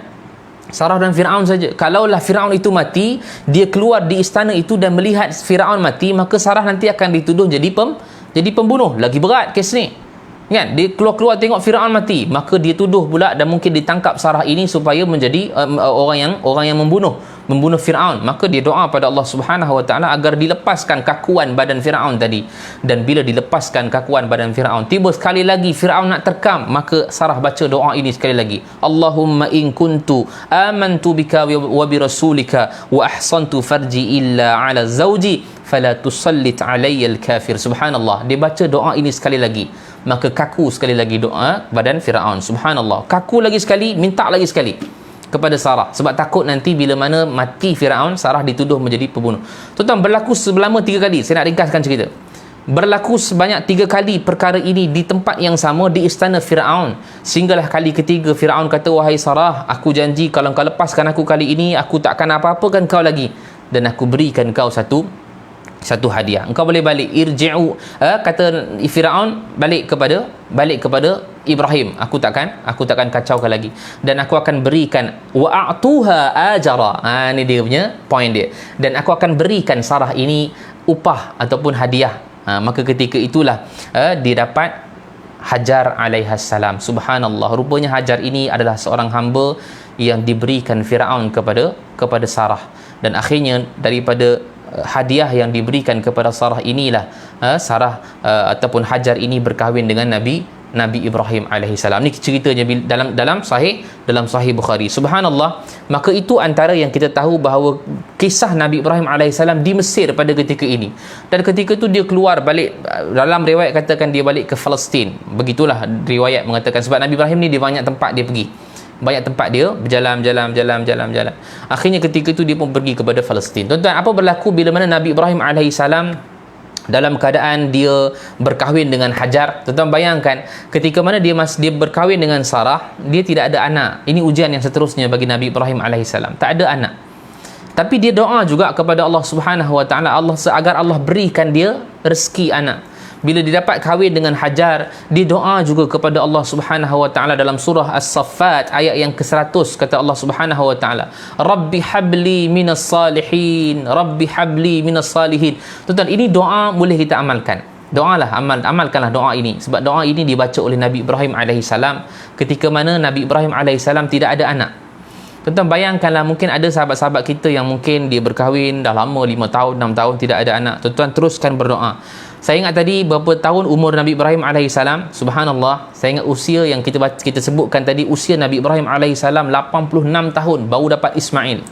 Firaun saja. Kalaulah Firaun itu mati, dia keluar di istana itu dan melihat Firaun mati, maka Sarah nanti akan dituduh jadi pembunuh. Lagi berat kes ni. Kan, dia keluar-keluar tengok Firaun mati, maka dia tuduh pula dan mungkin ditangkap Sarah ini supaya menjadi orang yang membunuh Firaun. Maka dia doa pada Allah Subhanahu wa taala agar dilepaskan kakuan badan Firaun tadi. Dan bila dilepaskan kakuan badan Firaun, tiba sekali lagi Firaun nak terkam, maka Sarah baca doa ini sekali lagi. Allahumma in kuntu amantu bika wa bi rasulika wa ahsantu farji illa ala zawji fala tusallit alayya al-kafir. Subhanallah, dia baca doa ini sekali lagi, maka kaku sekali lagi doa badan Firaun. Subhanallah, kaku lagi sekali, minta lagi sekali kepada Sarah, sebab takut nanti bila mana mati Firaun, Sarah dituduh menjadi pembunuh. Tuan-tuan, berlaku selama 3 kali. Saya nak ringkaskan cerita. Berlaku sebanyak 3 kali perkara ini di tempat yang sama, di istana Firaun. Sehinggalah kali ketiga Firaun kata, wahai Sarah, aku janji kalau kau lepaskan aku kali ini, aku tak akan apa-apakan kau lagi, dan aku berikan kau satu hadiah. Engkau boleh balik, irji'u, kata Firaun, balik kepada Ibrahim. Aku takkan kacaukan lagi, dan aku akan berikan wa a'tuha ajara. Ni dia punya point dia. Dan aku akan berikan Sarah ini upah ataupun hadiah. Maka ketika itulah dia dapat Hajar alaihassalam. Subhanallah, rupanya Hajar ini adalah seorang hamba yang diberikan Firaun kepada Sarah, dan akhirnya daripada hadiah yang diberikan kepada Sarah inilah Sarah ataupun Hajar ini berkahwin dengan Nabi Ibrahim alaihissalam. Ni ceritanya dalam sahih Bukhari. Subhanallah, maka itu antara yang kita tahu bahawa kisah Nabi Ibrahim alaihissalam di Mesir pada ketika ini. Dan ketika itu dia keluar balik, dalam riwayat katakan dia balik ke Palestin. Begitulah riwayat mengatakan, sebab Nabi Ibrahim ni dia banyak tempat dia pergi. Banyak tempat dia berjalan. Akhirnya ketika itu dia pun pergi kepada Palestin. Tuan-tuan, apa berlaku bila mana Nabi Ibrahim alaihissalam dalam keadaan dia berkahwin dengan Hajar? Tuan-tuan bayangkan, ketika mana dia berkahwin dengan Sarah, dia tidak ada anak. Ini ujian yang seterusnya bagi Nabi Ibrahim alaihissalam. Tak ada anak. Tapi dia doa juga kepada Allah Subhanahu wa taala, agar Allah berikan dia rezeki anak. Bila dia dapat kahwin dengan Hajar, dia doa juga kepada Allah Subhanahu wa taala dalam surah As-Saffat ayat yang ke-100. Kata Allah Subhanahu wa taala, Rabbi habli minas salihin, Rabbi habli minas salihin. Tuan-tuan, ini doa boleh kita amalkan. Amalkanlah doa ini, sebab doa ini dibaca oleh Nabi Ibrahim alaihissalam ketika mana Nabi Ibrahim alaihissalam tidak ada anak. Tuan-tuan bayangkanlah, mungkin ada sahabat-sahabat kita yang mungkin dia berkahwin dah lama, 5 tahun, 6 tahun tidak ada anak. Tuan-tuan teruskan berdoa. Saya ingat tadi berapa tahun umur Nabi Ibrahim alaihissalam. Subhanallah, saya ingat usia yang kita sebutkan tadi, usia Nabi Ibrahim alaihissalam 86 tahun baru dapat Ismail.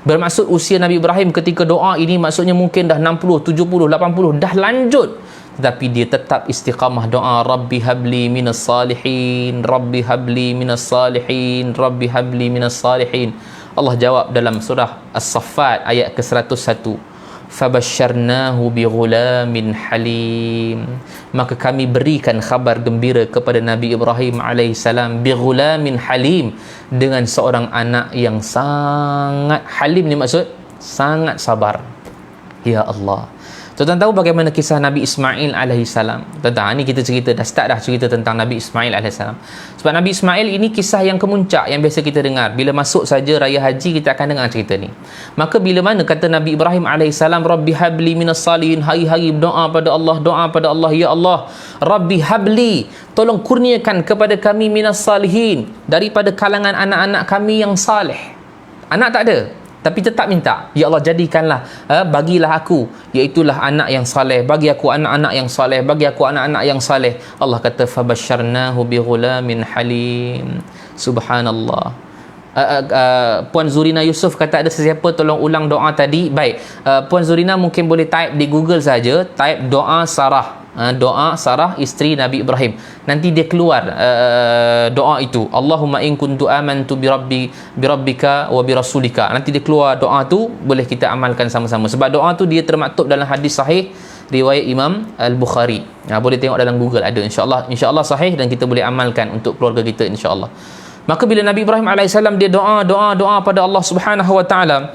Bermaksud usia Nabi Ibrahim ketika doa ini maksudnya mungkin dah 60, 70, 80, dah lanjut. Tetapi dia tetap istiqamah doa, Rabbi habli minas salihin, Rabbi habli minas salihin, Rabbi habli minas salihin. Allah jawab dalam surah As-Saffat ayat ke-101, fabasyarnahu bighulamin halim. Maka kami berikan khabar gembira kepada Nabi Ibrahim alaihissalam bighulamin halim, dengan seorang anak yang sangat halim. Ni maksud sangat sabar. Ya Allah. Tuan-tuan tahu bagaimana kisah Nabi Ismail alaihissalam? Tuan-tuan, ni kita cerita, dah start dah cerita tentang Nabi Ismail alaihissalam. Sebab Nabi Ismail ini kisah yang kemuncak yang biasa kita dengar. Bila masuk saja raya haji, kita akan dengar cerita ni. Maka bila mana kata Nabi Ibrahim alaihissalam, Rabbi habli minas salihin, hari-hari berdoa pada Allah, ya Allah, Rabbi habli, tolong kurniakan kepada kami minas salihin, daripada kalangan anak-anak kami yang saleh. Anak tak ada, tapi tetap minta, ya Allah, jadikanlah, bagilah aku, iaitulah anak yang saleh, bagi aku anak-anak yang saleh, bagi aku anak-anak yang saleh. Allah kata fabasyarnahu bighulamin halim. Subhanallah. Puan Zurina Yusof kata ada sesiapa tolong ulang doa tadi. Baik, Puan Zurina mungkin boleh type di Google saja, type doa Sarah, doa Sarah isteri Nabi Ibrahim, nanti dia keluar doa itu, Allahumma in kuntu amantu birabbika wa birasulika. Nanti dia keluar doa tu, boleh kita amalkan sama-sama. Sebab doa tu dia termaktub dalam hadis sahih riwayat Imam Al-Bukhari. Boleh tengok dalam Google, ada, insya-Allah sahih, dan kita boleh amalkan untuk keluarga kita insya-Allah. Maka bila Nabi Ibrahim alaihissalam dia doa pada Allah Subhanahu wa taala,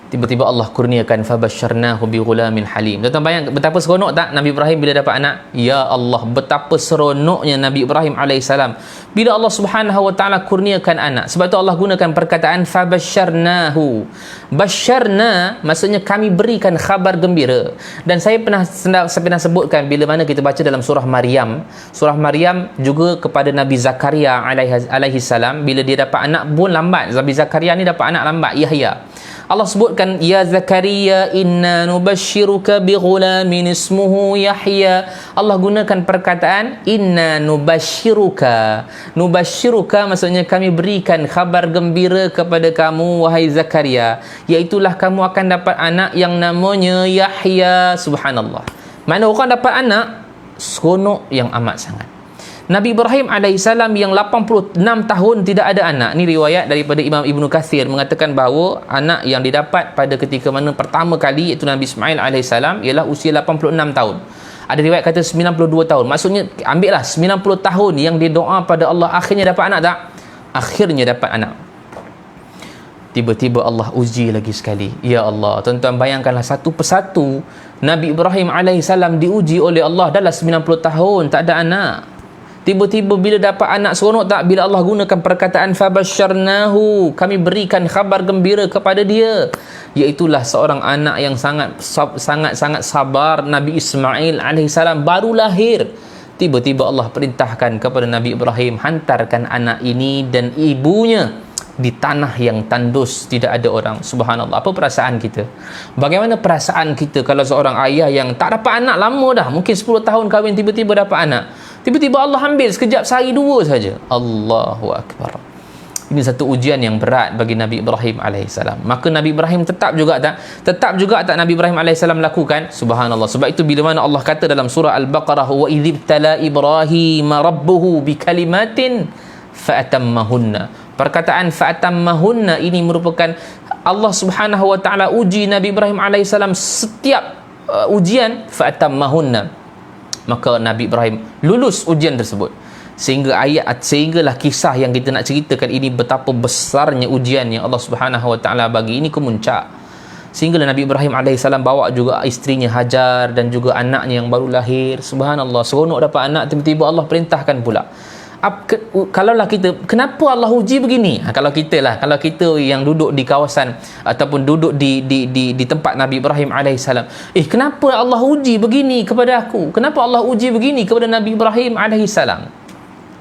tiba-tiba Allah kurniakan fabasyarnahu bighulamin halim. Tuan-tuan bayang betapa seronok tak Nabi Ibrahim bila dapat anak? Ya Allah, betapa seronoknya Nabi Ibrahim alaihissalam bila Allah Subhanahu wa taala kurniakan anak. Sebab tu Allah gunakan perkataan fabasyarnahu. Basyarna maksudnya kami berikan khabar gembira. Dan saya pernah sebutkan bila mana kita baca dalam surah Maryam. Surah Maryam juga kepada Nabi Zakaria alaihi salam, bila dia dapat anak pun lambat. Nabi Zakaria ni dapat anak lambat, Yahya. Allah sebutkan, ya Zakaria inna nubashiruka bighulamin ismuhu Yahya. Allah gunakan perkataan inna nubashiruka. Nubashiruka maksudnya kami berikan khabar gembira kepada kamu wahai Zakaria, iaitulah kamu akan dapat anak yang namanya Yahya. Subhanallah. Mana orang dapat anak, seronok yang amat sangat. Nabi Ibrahim alaihissalam yang 86 tahun tidak ada anak. Ni riwayat daripada Imam Ibnu Kathir mengatakan bahawa anak yang didapat pada ketika mana pertama kali iaitu Nabi Ismail alaihissalam ialah usia 86 tahun. Ada riwayat kata 92 tahun. Maksudnya ambillah 90 tahun yang dia doa pada Allah, akhirnya dapat anak tak? Akhirnya dapat anak. Tiba-tiba Allah uji lagi sekali. Ya Allah, tuan-tuan bayangkanlah satu persatu Nabi Ibrahim alaihissalam diuji oleh Allah dalam 90 tahun tak ada anak. Tiba-tiba bila dapat anak, seronok tak bila Allah gunakan perkataan fabasyarnahu, kami berikan khabar gembira kepada dia, iaitulah seorang anak yang sangat sabar. Nabi Ismail alaihissalam baru lahir, tiba-tiba Allah perintahkan kepada Nabi Ibrahim, hantarkan anak ini dan ibunya di tanah yang tandus, tidak ada orang. Subhanallah. Apa perasaan kita? Bagaimana perasaan kita kalau seorang ayah yang tak dapat anak lama dah, mungkin 10 tahun kahwin, tiba-tiba dapat anak, tiba-tiba Allah ambil sekejap, sehari dua saja. Allahu Akbar. Ini satu ujian yang berat bagi Nabi Ibrahim alaihissalam. Maka Nabi Ibrahim tetap juga tak Nabi Ibrahim alaihissalam lakukan. Subhanallah. Sebab itu bila mana Allah kata dalam surah Al-Baqarah, wa idzibtala Ibrahim rabbuhu bikalimatin fa'atammahunna. Perkataan fa'atammahunna ini merupakan Allah Subhanahu wa taala uji Nabi Ibrahim alaihissalam. Setiap ujian fa'atammahunna, maka Nabi Ibrahim lulus ujian tersebut. Sehinggalah kisah yang kita nak ceritakan ini, betapa besarnya ujian yang Allah Subhanahu wa taala bagi, ini kemuncak. Sehinggalah Nabi Ibrahim alaihissalam bawa juga isterinya Hajar dan juga anaknya yang baru lahir. Subhanallah, seronok dapat anak, tiba-tiba Allah perintahkan pula. Kalaulah kita, kenapa Allah uji begini? Kalau kita yang duduk di kawasan ataupun duduk di tempat Nabi Ibrahim alaihissalam, kenapa Allah uji begini kepada aku? Kenapa Allah uji begini kepada Nabi Ibrahim alaihissalam?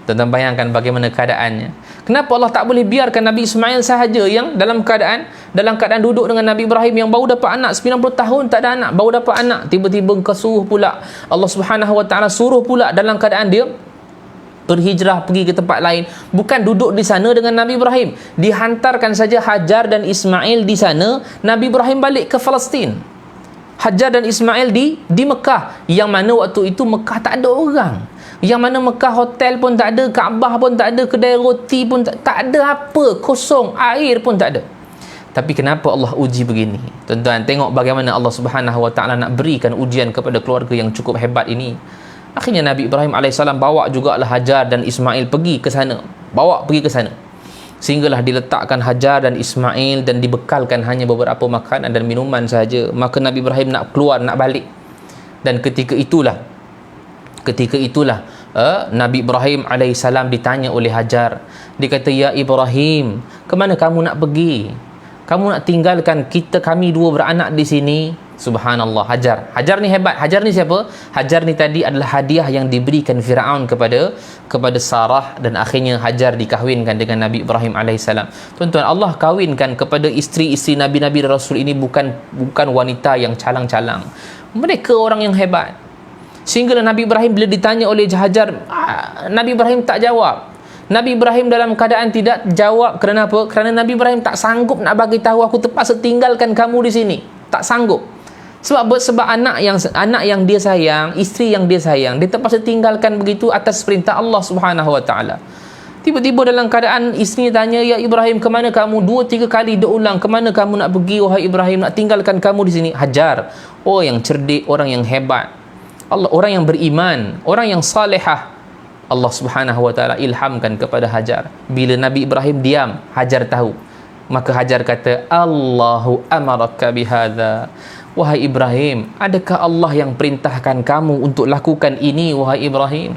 Tuan-tuan bayangkan bagaimana keadaannya. Kenapa Allah tak boleh biarkan Nabi Ismail sahaja yang dalam keadaan duduk dengan Nabi Ibrahim yang baru dapat anak, 90 tahun tak ada anak, baru dapat anak, tiba-tiba engkau suruh pula, Allah Subhanahu wa taala suruh pula dalam keadaan dia berhijrah pergi ke tempat lain, bukan duduk di sana dengan Nabi Ibrahim. Dihantarkan saja Hajar dan Ismail di sana, Nabi Ibrahim balik ke Palestin. Hajar dan Ismail di Mekah, yang mana waktu itu Mekah tak ada orang, yang mana Mekah hotel pun tak ada, Kaabah pun tak ada, kedai roti pun tak ada apa, kosong, air pun tak ada. Tapi kenapa Allah uji begini? Tuan-tuan tengok bagaimana Allah Subhanahu wa taala nak berikan ujian kepada keluarga yang cukup hebat ini. Akhirnya Nabi Ibrahim AS bawa jugalah Hajar dan Ismail pergi ke sana. sehinggalah diletakkan Hajar dan Ismail dan dibekalkan hanya beberapa makanan dan minuman sahaja. Maka Nabi Ibrahim nak keluar, nak balik, dan ketika itulah Nabi Ibrahim alaihissalam ditanya oleh Hajar. Dia kata, ya Ibrahim, ke mana kamu nak pergi? Kamu nak tinggalkan kami dua beranak di sini? Subhanallah. Hajar ni hebat. Hajar ni siapa? Hajar ni tadi adalah hadiah yang diberikan Firaun kepada Sarah, dan akhirnya Hajar dikahwinkan dengan Nabi Ibrahim alaihissalam. Tuan-tuan, Allah kahwinkan kepada isteri-isteri Nabi-Nabi dan Rasul ini bukan wanita yang calang-calang. Mereka orang yang hebat. Sehinggalah Nabi Ibrahim bila ditanya oleh Hajar, Nabi Ibrahim tak jawab. Nabi Ibrahim dalam keadaan tidak jawab. Kerana apa? Kerana Nabi Ibrahim tak sanggup nak bagi tahu, aku terpaksa tinggalkan kamu di sini. Tak sanggup. Sebab anak yang dia sayang, isteri yang dia sayang, dia terpaksa tinggalkan begitu atas perintah Allah Subhanahu Wa Taala. Tiba-tiba dalam keadaan isterinya tanya, ya Ibrahim, ke mana kamu? 2-3 kali dia ulang, ke mana kamu nak pergi wahai Ibrahim, nak tinggalkan kamu di sini? Hajar, yang cerdik, orang yang hebat, Allah, orang yang beriman, orang yang salihah, Allah Subhanahu Wa Taala ilhamkan kepada Hajar. Bila Nabi Ibrahim diam, Hajar tahu. Maka Hajar kata, Allahu amaraka bihadza. Wahai Ibrahim, adakah Allah yang perintahkan kamu untuk lakukan ini, wahai Ibrahim?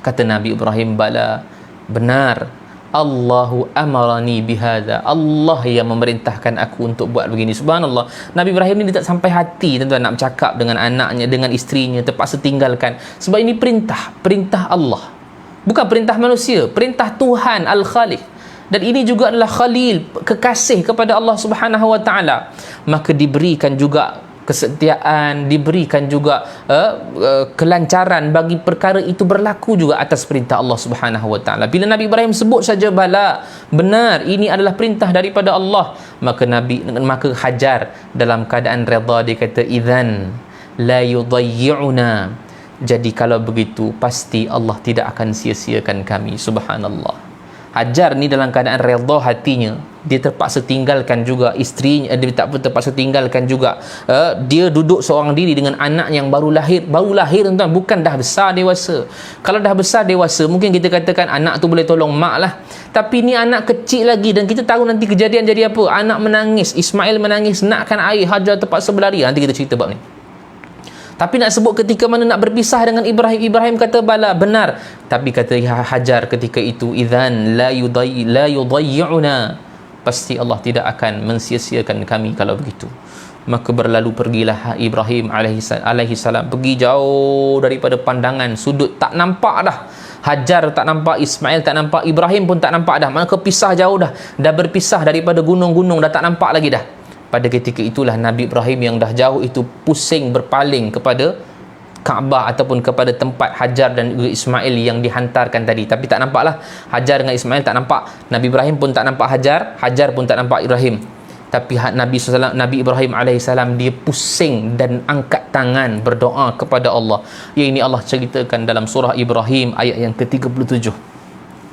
Kata Nabi Ibrahim, bala, benar. Allahu amarani bihadza. Allah yang memerintahkan aku untuk buat begini. Subhanallah. Nabi Ibrahim ni tak sampai hati, tuan-tuan, nak bercakap dengan anaknya, dengan isterinya, terpaksa tinggalkan. Sebab ini perintah Allah. Bukan perintah manusia, perintah Tuhan Al-Khaliq. Dan ini juga adalah Khalil, kekasih kepada Allah Subhanahu Wa Taala. Maka diberikan juga kesetiaan, diberikan juga kelancaran bagi perkara itu berlaku juga atas perintah Allah Subhanahu Wa Taala. Bila Nabi Ibrahim sebut saja, bala, benar, ini adalah perintah daripada Allah, maka Hajar dalam keadaan redha, dia kata, idzan la yudayyi'una. Jadi kalau begitu pasti Allah tidak akan sia-siakan kami. Subhanallah. Hajar ni dalam keadaan redha hatinya, dia terpaksa tinggalkan juga isterinya, dia terpaksa tinggalkan juga dia duduk seorang diri dengan anak yang baru lahir tuan-tuan, bukan dah besar dewasa. Kalau dah besar dewasa mungkin kita katakan anak tu boleh tolong mak lah, tapi ni anak kecil lagi, dan kita tahu nanti kejadian jadi apa. Anak menangis, Ismail menangis nakkan air, Hajar terpaksa berlari. Nanti kita cerita bab ni. Tapi nak sebut ketika mana nak berpisah dengan Ibrahim kata, bala, benar. Tapi kata Hajar ketika itu, idzan la yudayyi'una. Pasti Allah tidak akan mensia-siakan kami kalau begitu. Maka berlalu pergilah Ibrahim alaihi salam, pergi jauh daripada pandangan sudut, tak nampak dah. Hajar tak nampak, Ismail tak nampak, Ibrahim pun tak nampak dah. Maka pisah jauh dah berpisah daripada gunung-gunung, dah tak nampak lagi dah. Pada ketika itulah Nabi Ibrahim yang dah jauh itu pusing berpaling kepada Kaabah ataupun kepada tempat Hajar dan juga Ismail yang dihantarkan tadi. Tapi tak nampaklah Hajar dengan Ismail, tak nampak. Nabi Ibrahim pun tak nampak Hajar, Hajar pun tak nampak Ibrahim. Tapi Nabi Ibrahim alaihissalam, dia pusing dan angkat tangan berdoa kepada Allah. Yang ini Allah ceritakan dalam surah Ibrahim ayat yang ke-37.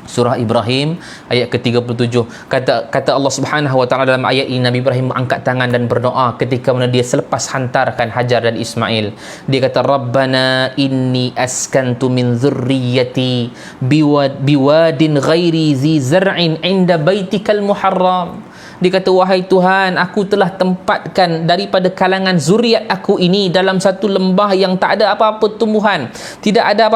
Surah Ibrahim ayat ke-37, kata Allah Subhanahu Wa Taala dalam ayat ini, Nabi Ibrahim angkat tangan dan berdoa ketika mana dia selepas hantarkan Hajar dan Ismail. Dia kata, Rabbana inni askantu min dzurriyyati biwadin ghairi zi zar'in inda baitikal muharram. Dia kata, wahai Tuhan, aku telah tempatkan daripada kalangan zuriat aku ini dalam satu lembah yang tak ada apa-apa tumbuhan, tidak ada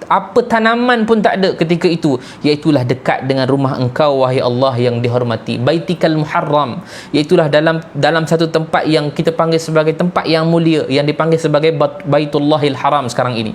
apa tanaman pun tak ada ketika itu, iaitulah dekat dengan rumah engkau wahai Allah yang dihormati, Baitikal Muharram, iaitulah dalam satu tempat yang kita panggil sebagai tempat yang mulia, yang dipanggil sebagai Baitullahil Haram sekarang ini.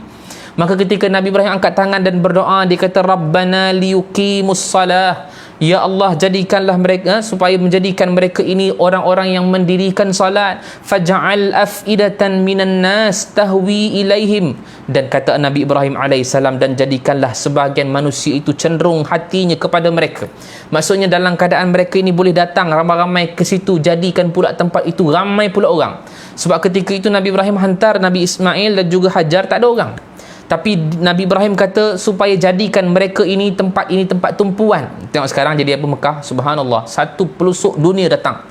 Maka ketika Nabi Ibrahim angkat tangan dan berdoa, dia kata, Rabbana liyuqimus salah. Ya Allah, jadikanlah mereka, supaya menjadikan mereka ini orang-orang yang mendirikan salat. Faj'al af'idatan minan nas tahwi ilaihim. Dan kata Nabi Ibrahim alaihissalam, dan jadikanlah sebahagian manusia itu cenderung hatinya kepada mereka. Maksudnya dalam keadaan mereka ini boleh datang ramai-ramai ke situ, jadikan pula tempat itu ramai pula orang. Sebab ketika itu Nabi Ibrahim hantar Nabi Ismail dan juga Hajar, tak ada orang. Tapi Nabi Ibrahim kata supaya jadikan mereka ini tempat tumpuan. Tengok sekarang jadi apa Mekah, subhanallah, satu pelosok dunia datang.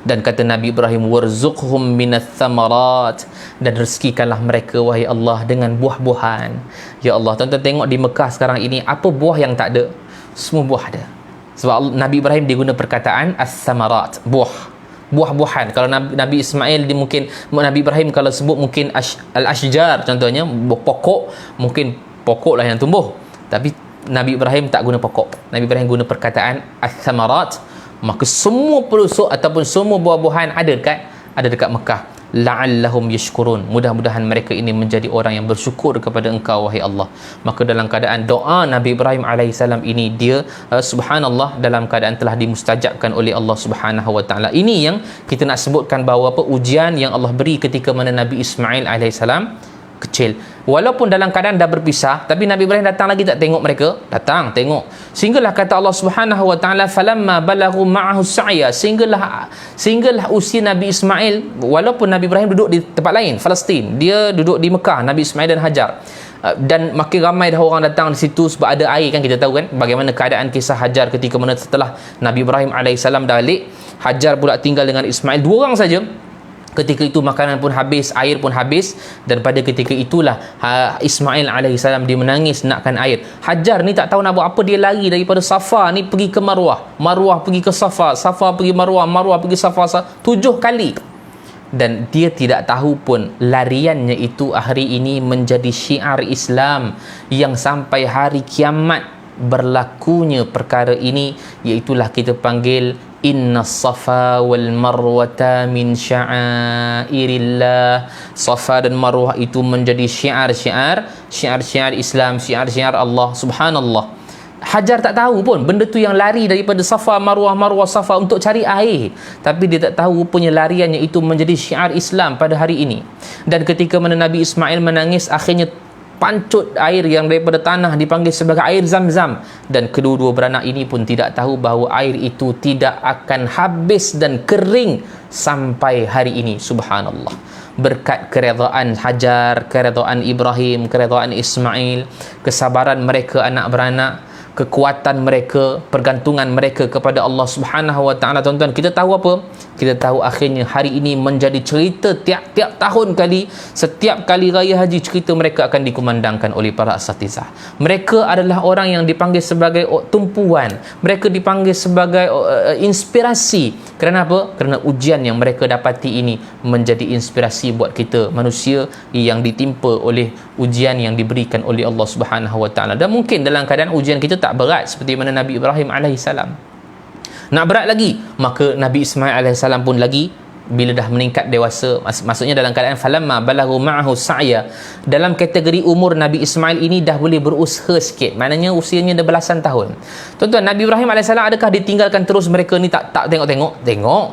Dan kata Nabi Ibrahim, warzuqhum minats thamarat, dan rezekikanlah mereka wahai Allah dengan buah-buahan. Ya Allah, tuan-tuan tengok di Mekah sekarang ini, apa buah yang tak ada? Semua buah ada. Sebab Nabi Ibrahim dia guna perkataan as-samarat, buah-buahan. Kalau Nabi Ismail dia mungkin, Nabi Ibrahim kalau sebut mungkin al-ashjar contohnya, pokok, mungkin pokok lah yang tumbuh. Tapi Nabi Ibrahim tak guna pokok. Nabi Ibrahim guna perkataan as-samarat. Maka semua pelusuk ataupun semua buah-buahan ada dekat Mekah. La'allahum yashkurun. Mudah-mudahan mereka ini menjadi orang yang bersyukur kepada Engkau wahai Allah. Maka dalam keadaan doa Nabi Ibrahim alaihissalam ini, dia subhanallah dalam keadaan telah dimustajabkan oleh Allah Subhanahu wa taala. Ini yang kita nak sebutkan bahawa ujian yang Allah beri ketika mana Nabi Ismail alaihissalam kecil. Walaupun dalam keadaan dah berpisah, tapi Nabi Ibrahim datang lagi tak tengok mereka? Datang, tengok. Sehinggalah kata Allah Subhanahu wa taala, falamma balaghu ma'ahu sa'ya, sehinggalah usia Nabi Ismail, walaupun Nabi Ibrahim duduk di tempat lain, Palestin, dia duduk di Mekah, Nabi Ismail dan Hajar. Dan makin ramai dah orang datang di situ sebab ada air kan, kita tahu kan bagaimana keadaan kisah Hajar ketika mana setelah Nabi Ibrahim alaihissalam dah balik, Hajar pula tinggal dengan Ismail, dua orang saja. Ketika itu makanan pun habis, air pun habis, dan pada ketika itulah Ismail alaihissalam dia menangis nakkan air. Hajar ni tak tahu nak buat apa, dia lari daripada Safa ni pergi ke Marwah, Marwah pergi ke Safa, Safa pergi Marwah, Marwah pergi Safa, 7 kali. Dan dia tidak tahu pun lariannya itu hari ini menjadi syiar Islam yang sampai hari kiamat berlakunya perkara ini, iaitulah kita panggil Inna Safa wal Marwata min sya'airillah. Safa dan Marwah itu menjadi syiar-syiar Islam, syiar-syiar Allah. Subhanallah. Hajar tak tahu pun benda tu yang lari daripada Safa, Marwah, Marwah, Safa untuk cari air. Tapi dia tak tahu rupanya lariannya itu menjadi syiar Islam pada hari ini. Dan ketika mana Nabi Ismail menangis, akhirnya pancut air yang daripada tanah dipanggil sebagai air Zam-Zam, dan kedua-dua beranak ini pun tidak tahu bahawa air itu tidak akan habis dan kering sampai hari ini. Subhanallah. Berkat keredaan Hajar, keredaan Ibrahim, keredaan Ismail, kesabaran mereka anak beranak, kekuatan mereka, pergantungan mereka kepada Allah Subhanahu wa taala. Tuan-tuan, kita tahu apa? Kita tahu akhirnya hari ini menjadi cerita tiap-tiap tahun kali, setiap kali raya haji, cerita mereka akan dikumandangkan oleh para asatizah. Mereka adalah orang yang dipanggil sebagai tumpuan, mereka dipanggil sebagai inspirasi. Kerana apa? Kerana ujian yang mereka dapati ini menjadi inspirasi buat kita manusia yang ditimpa oleh ujian yang diberikan oleh Allah Subhanahu wa taala. Dan mungkin dalam keadaan ujian kita tak berat seperti mana Nabi Ibrahim alaihissalam. Nak berat lagi, maka Nabi Ismail alaihissalam pun lagi bila dah meningkat dewasa, maksudnya dalam keadaan falamma balaghu ma'ahu sa'ya, dalam kategori umur Nabi Ismail ini dah boleh berusaha sikit, maknanya usianya dah belasan tahun. Tuan-tuan, Nabi Ibrahim AS adakah ditinggalkan terus mereka ni tak tengok,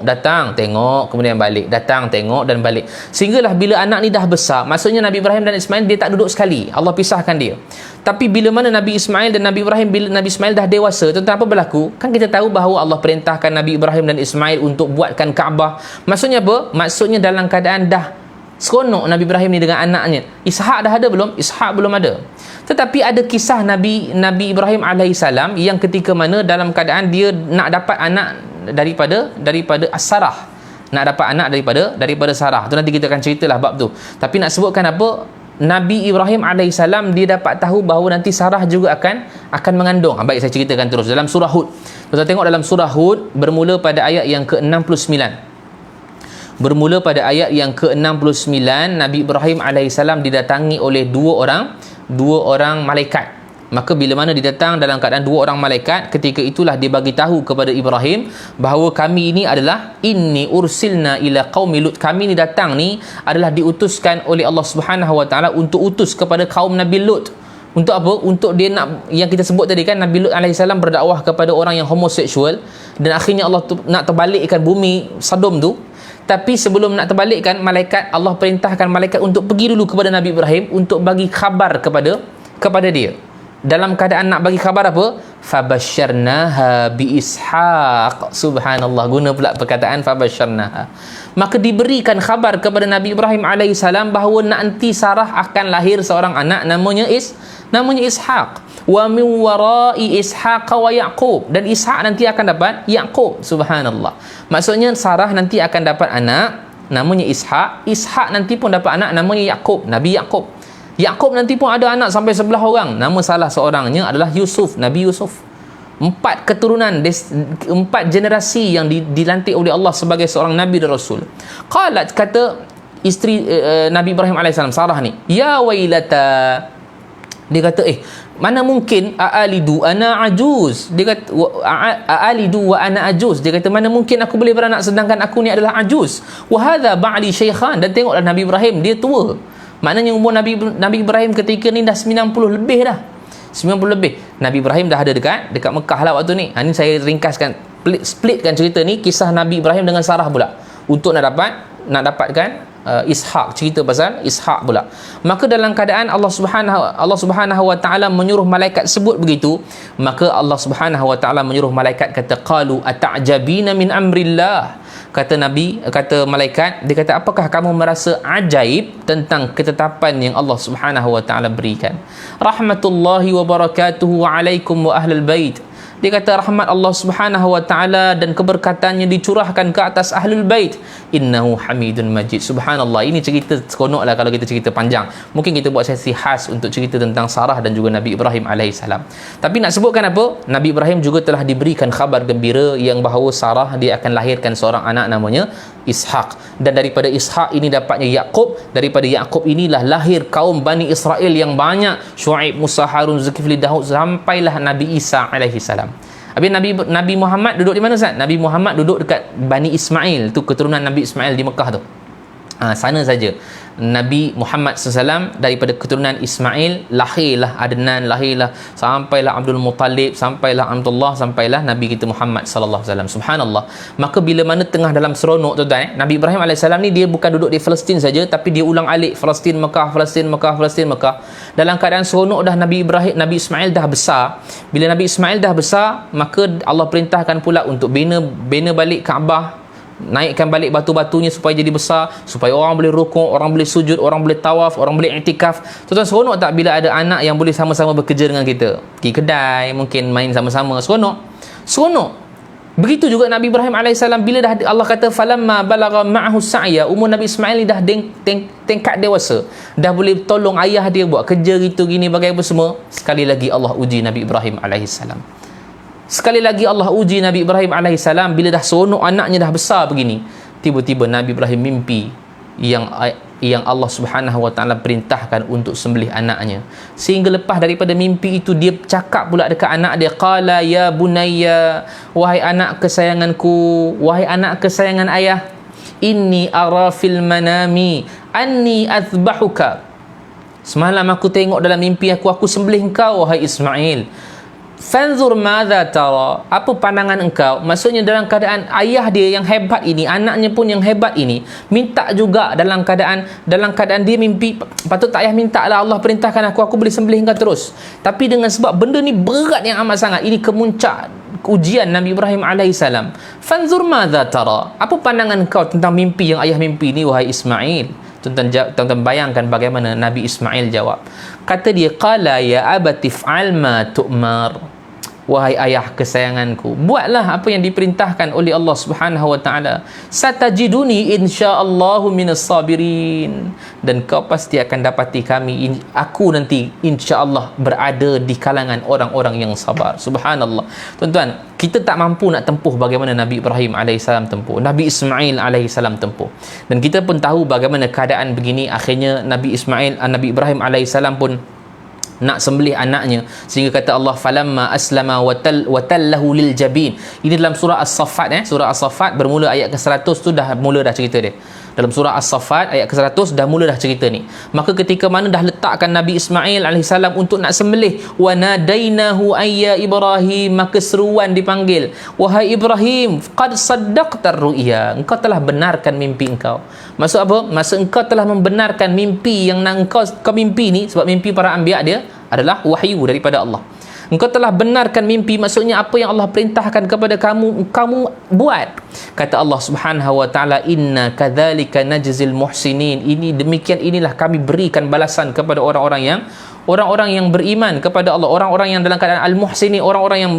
datang, tengok, kemudian balik, datang, tengok dan balik. Sehinggalah bila anak ni dah besar, maksudnya Nabi Ibrahim dan Ismail dia tak duduk sekali, Allah pisahkan dia. Tapi bila mana Nabi Ismail dan Nabi Ibrahim, bila Nabi Ismail dah dewasa, tuan-tuan, apa berlaku? Kan kita tahu bahawa Allah perintahkan Nabi Ibrahim dan Ismail untuk buatkan Kaabah. Maksudnya apa? Maksudnya dalam keadaan dah seronok Nabi Ibrahim ni dengan anaknya. Ishak dah ada belum? Ishak belum ada. Tetapi ada kisah Nabi Ibrahim alaihissalam yang ketika mana dalam keadaan dia nak dapat anak daripada As-Sarah. Nak dapat anak daripada Sarah. Tu nanti kita akan ceritalah bab tu. Tapi nak sebutkan apa? Nabi Ibrahim alaihissalam dia dapat tahu bahawa nanti Sarah juga akan mengandung. Baik, saya ceritakan terus dalam surah Hud. Kita tengok dalam surah Hud bermula pada ayat yang ke-69. Bermula pada ayat yang ke-69, Nabi Ibrahim alaihissalam didatangi oleh dua orang malaikat. Maka bila mana dia datang dalam keadaan dua orang malaikat, ketika itulah dia bagi tahu kepada Ibrahim bahawa kami ini adalah inni ursilna ila qaumi Lut. Kami ni datang ni adalah diutuskan oleh Allah Subhanahu wa taala untuk utus kepada kaum Nabi Lut. Untuk apa? Untuk dia nak, yang kita sebut tadi kan, Nabi Lut alaihissalam berdakwah kepada orang yang homoseksual, dan akhirnya Allah nak terbalikkan bumi Sodom tu. Tapi sebelum nak terbalikkan, Allah perintahkan malaikat untuk pergi dulu kepada Nabi Ibrahim untuk bagi khabar kepada dia. Dalam keadaan nak bagi khabar apa? Fabasyarnaha bi Ishaq. Subhanallah, guna pula perkataan fabasyarnaha. Maka diberikan khabar kepada Nabi Ibrahim alaihissalam bahawa nanti Sarah akan lahir seorang anak namanya Ishaq. Wa min wara'i Ishaq wa Yaqub, dan Ishaq nanti akan dapat Yaqub. Subhanallah. Maksudnya Sarah nanti akan dapat anak namanya Ishaq. Ishaq nanti pun dapat anak namanya Yaqub, Nabi Yaqub. Yaqub nanti pun ada anak sampai 11 orang. Nama salah seorangnya adalah Yusuf, Nabi Yusuf. empat keturunan, empat generasi yang dilantik oleh Allah sebagai seorang Nabi dan Rasul. Qalat, kata isteri Nabi Ibrahim AS, Sarah ni, ya wailata, dia kata mana mungkin aalidu ana ajuz, dia kata aalidu wa ana ajuz, dia kata mana mungkin aku boleh beranak sedangkan aku ni adalah ajuz, wa hadha ba'li syaikhan, dan tengoklah Nabi Ibrahim dia tua. Maknanya umur Nabi Ibrahim ketika ni dah 90 lebih dah. 90 lebih. Nabi Ibrahim dah ada dekat Mekah lah waktu ni. Ini saya ringkaskan, splitkan cerita ni, kisah Nabi Ibrahim dengan Sarah pula, untuk nak dapatkan Ishak, cerita pasal Ishak pula. Maka dalam keadaan Allah Subhanahu wa taala menyuruh malaikat sebut begitu, maka Allah Subhanahu wa taala menyuruh malaikat kata, qalu ata'jabina min amrillah. Kata malaikat, dia kata, apakah kamu merasa ajaib tentang ketetapan yang Allah Subhanahu wa taala berikan? Rahmatullahi wa barakatuhu alaikum wa ahlul bait. Dia kata rahmat Allah Subhanahu wa taala dan keberkatannya dicurahkan ke atas ahlul bait. Innahu Hamidun Majid. Subhanallah, ini cerita seronoklah kalau kita cerita panjang. Mungkin kita buat sesi khas untuk cerita tentang Sarah dan juga Nabi Ibrahim alaihissalam. Tapi nak sebutkan apa? Nabi Ibrahim juga telah diberikan khabar gembira yang bahawa Sarah dia akan lahirkan seorang anak namanya Ishak. Dan daripada Ishak ini dapatnya Yaqub. Daripada Yaqub inilah lahir kaum Bani Israel yang banyak. Syuaib, Musa, Harun, Zulkifli, Daud, sampailah Nabi Isa alaihissalam. Habis Nabi Muhammad duduk di mana, Ustaz? Nabi Muhammad duduk dekat Bani Ismail, tu keturunan Nabi Ismail di Mekah tu. Sana saja Nabi Muhammad SAW daripada keturunan Ismail, lahirlah Adnan, lahirlah sampailah Abdul Muttalib, sampailah Abdullah, sampailah Nabi kita Muhammad sallallahu alaihi wasallam. Subhanallah. Maka bila mana tengah dalam seronok tuan-tuan, Nabi Ibrahim AS ni dia bukan duduk di Palestin saja, tapi dia ulang alik Palestin, Mekah, Palestin, Mekah, Palestin, Mekah. Dalam keadaan seronok dah Nabi Ismail dah besar. Bila Nabi Ismail dah besar, maka Allah perintahkan pula untuk bina balik Kaabah, naikkan balik batu-batunya supaya jadi besar, supaya orang boleh rukuk, orang boleh sujud, orang boleh tawaf, orang boleh iktikaf. Tuan-tuan, seronok tak bila ada anak yang boleh sama-sama bekerja dengan kita? Pergi kedai, mungkin main sama-sama, seronok. Begitu juga Nabi Ibrahim AS, bila dah Allah kata falamma balagha ma'ahu sa'ya, umur Nabi Ismail ni dah tingkat dewasa, dah boleh tolong ayah dia buat kerja gitu gini bagai apa semua. Sekali lagi Allah uji Nabi Ibrahim AS. Sekali lagi Allah uji Nabi Ibrahim AS bila dah seronok anaknya dah besar begini. Tiba-tiba Nabi Ibrahim mimpi yang Allah Subhanahu wa taala perintahkan untuk sembelih anaknya. Sehingga lepas daripada mimpi itu dia cakap pula dekat anak dia, qala ya bunayya, wahai anak kesayanganku, wahai anak kesayangan ayah, inni ara fil manami anni azbahuka. Semalam aku tengok dalam mimpi aku sembelih engkau wahai Ismail. Fanzur madza tara, apa pandangan engkau? Maksudnya dalam keadaan ayah dia yang hebat ini, anaknya pun yang hebat ini, minta juga dalam keadaan dia mimpi. Patut tak ayah minta lah, Allah perintahkan aku boleh sembelih engkau terus. Tapi dengan sebab benda ni berat yang amat sangat, ini kemuncak ujian Nabi Ibrahim alaihissalam. Fanzur madza tara, apa pandangan engkau tentang mimpi yang ayah mimpi ni wahai Ismail? Tuan-tuan bayangkan bagaimana Nabi Ismail jawab. Kata dia, qala ya abati fa'al ma tu'mar, wahai ayah kesayanganku, buatlah apa yang diperintahkan oleh Allah Subhanahu wa taala. Satajiduni insyaallahu minas sabirin, dan kau pasti akan dapati aku nanti insyaallah berada di kalangan orang-orang yang sabar. Subhanallah. Tuan-tuan, kita tak mampu nak tempuh bagaimana Nabi Ibrahim alaihissalam tempuh, Nabi Ismail alaihissalam tempuh. Dan kita pun tahu bagaimana keadaan begini. Akhirnya Nabi Ibrahim alaihissalam pun nak sembelih anaknya, sehingga kata Allah falamma aslama wa tallahu lil jabin. Ini dalam surah As-Saffat, surah As-Saffat bermula ayat ke-100 tu dah cerita dia. Dalam surah As-Saffat ayat ke-100 dah mula cerita ni. Maka ketika mana dah letakkan Nabi Ismail alaihissalam untuk nak sembelih, wa nadainahu ayya Ibrahim, maka seruan dipanggil, wahai Ibrahim, qad saddaqtar ru'ya, engkau telah benarkan mimpi engkau. Maksud apa? Maksud engkau telah membenarkan mimpi yang kau mimpi ni, sebab mimpi para anbiya dia adalah wahyu daripada Allah. Engkau telah benarkan mimpi, maksudnya apa yang Allah perintahkan kepada kamu buat. Kata Allah Subhanahu wa taala, inna kadzalika najzil muhsinin, inilah kami berikan balasan kepada orang-orang yang beriman kepada Allah, orang-orang yang dalam keadaan al-muhsinin, orang-orang yang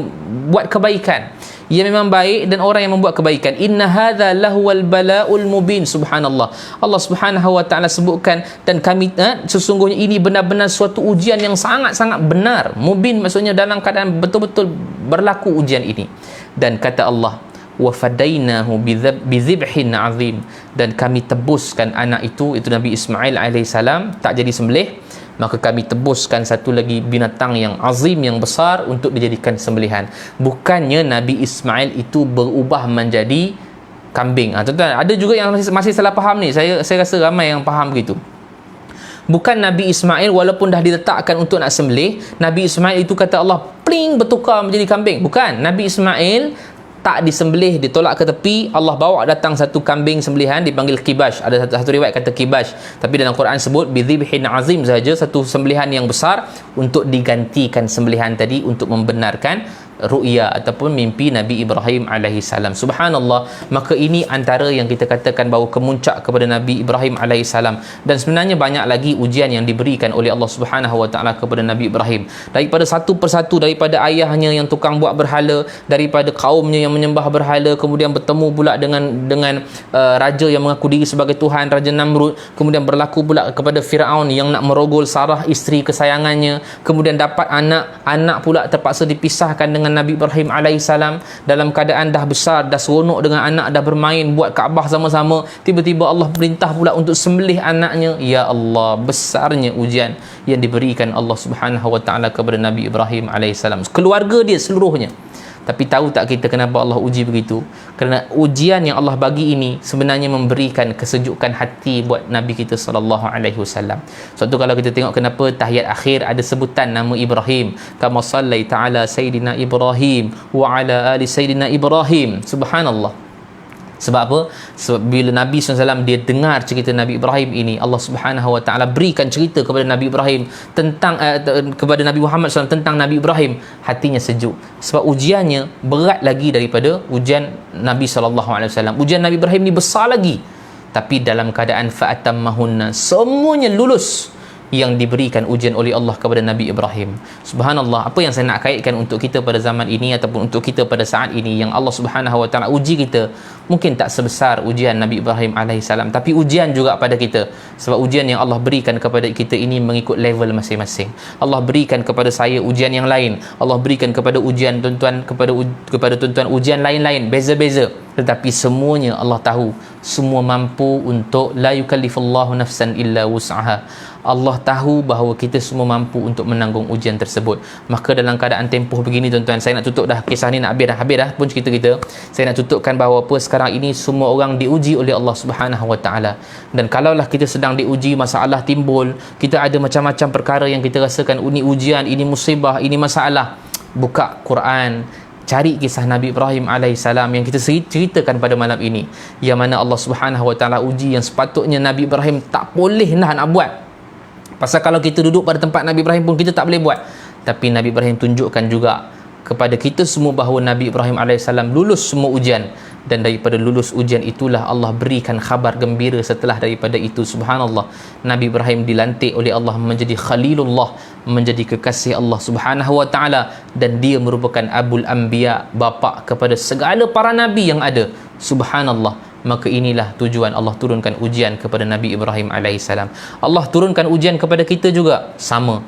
buat kebaikan, ia memang baik dan orang yang membuat kebaikan. Inna hadza lahuwal balaul mubin. Subhanallah. Allah Subhanahu wa taala sebutkan, dan kami sesungguhnya ini benar-benar suatu ujian yang sangat-sangat benar. Mubin maksudnya dalam keadaan betul-betul berlaku ujian ini. Dan kata Allah, wa fadainahu bizibhin azim, dan kami tebuskan anak itu Nabi Ismail alaihissalam, tak jadi sembelih, maka kami tebuskan satu lagi binatang yang azim, yang besar untuk dijadikan sembelihan. Bukannya Nabi Ismail itu berubah menjadi kambing. Tuan-tuan, ada juga yang masih salah faham ni. Saya rasa ramai yang faham begitu. Bukan Nabi Ismail walaupun dah diletakkan untuk nak sembelih, Nabi Ismail itu kata Allah pling bertukar menjadi kambing. Bukan. Nabi Ismail tak disembelih, ditolak ke tepi, Allah bawa datang satu kambing sembelihan dipanggil kibash. Ada satu riwayat kata kibash, tapi dalam Quran sebut bizibhin azim saja, satu sembelihan yang besar untuk digantikan sembelihan tadi, untuk membenarkan ru'ya ataupun mimpi Nabi Ibrahim alaihi salam. Subhanallah. Maka ini antara yang kita katakan bahawa kemuncak kepada Nabi Ibrahim alaihi salam. Dan sebenarnya banyak lagi ujian yang diberikan oleh Allah Subhanahu wa taala kepada Nabi Ibrahim, daripada satu persatu, daripada ayahnya yang tukang buat berhala, daripada kaumnya yang menyembah berhala, kemudian bertemu pula dengan raja yang mengaku diri sebagai Tuhan, Raja Namrud, kemudian berlaku pula kepada Firaun yang nak merogol Sarah, isteri kesayangannya, kemudian dapat anak pula terpaksa dipisahkan dengan Nabi Ibrahim alaihissalam dalam keadaan dah besar, dah seronok dengan anak, dah bermain buat Kaabah sama-sama, tiba-tiba Allah perintah pula untuk sembelih anaknya. Ya Allah, besarnya ujian yang diberikan Allah Subhanahu wa taala kepada Nabi Ibrahim alaihissalam, keluarga dia seluruhnya. Tapi tahu tak kita kenapa Allah uji begitu? Kerana ujian yang Allah bagi ini sebenarnya memberikan kesejukan hati buat Nabi kita sallallahu alaihi wasallam. Suatu kalau kita tengok kenapa tahiyat akhir ada sebutan nama Ibrahim, kama sallaita ala sayidina Ibrahim wa ala ali sayidina Ibrahim. Subhanallah. Sebab apa? Sebab bila Nabi SAW dia dengar cerita Nabi Ibrahim ini, Allah Subhanahu wa taala berikan cerita kepada Nabi Ibrahim tentang kepada Nabi Muhammad SAW tentang Nabi Ibrahim, hatinya sejuk. Sebab ujiannya berat lagi daripada ujian Nabi SAW. Ujian Nabi Ibrahim ni besar lagi. Tapi dalam keadaan fa'atammahunna, semuanya lulus yang diberikan ujian oleh Allah kepada Nabi Ibrahim. Subhanallah. Apa yang saya nak kaitkan untuk kita pada zaman ini ataupun untuk kita pada saat ini, yang Allah Subhanahu wa taala uji kita mungkin tak sebesar ujian Nabi Ibrahim alaihissalam, tapi ujian juga pada kita. Sebab ujian yang Allah berikan kepada kita ini mengikut level masing-masing. Allah berikan kepada saya ujian yang lain, Allah berikan kepada ujian tuan-tuan kepada tuan-tuan ujian lain-lain, beza-beza. Tetapi semuanya Allah tahu, semua mampu untuk la yukallifullahu nafsan illa wus'aha. Allah tahu bahawa kita semua mampu untuk menanggung ujian tersebut. Maka dalam keadaan tempoh begini tuan-tuan, saya nak tutup dah, kisah ni nak habis dah pun cerita kita. Saya nak tutupkan bahawa apa, sekarang ini semua orang diuji oleh Allah Subhanahu wa taala. Dan kalaulah kita sedang diuji, masalah timbul, kita ada macam-macam perkara yang kita rasakan ini ujian, ini musibah, ini masalah, buka Quran, cari kisah Nabi Ibrahim alaihissalam yang kita ceritakan pada malam ini, yang mana Allah Subhanahu wa taala uji yang sepatutnya Nabi Ibrahim tak boleh nak buat. Pasal kalau kita duduk pada tempat Nabi Ibrahim pun kita tak boleh buat. Tapi Nabi Ibrahim tunjukkan juga kepada kita semua bahawa Nabi Ibrahim alaihissalam lulus semua ujian, dan daripada lulus ujian itulah Allah berikan khabar gembira setelah daripada itu. Subhanallah, Nabi Ibrahim dilantik oleh Allah menjadi Khalilullah, menjadi kekasih Allah Subhanahu wa taala, dan dia merupakan Abul Anbiya, bapa kepada segala para nabi yang ada. Subhanallah. Maka inilah tujuan Allah turunkan ujian kepada Nabi Ibrahim alaihissalam. Allah turunkan ujian kepada kita juga sama,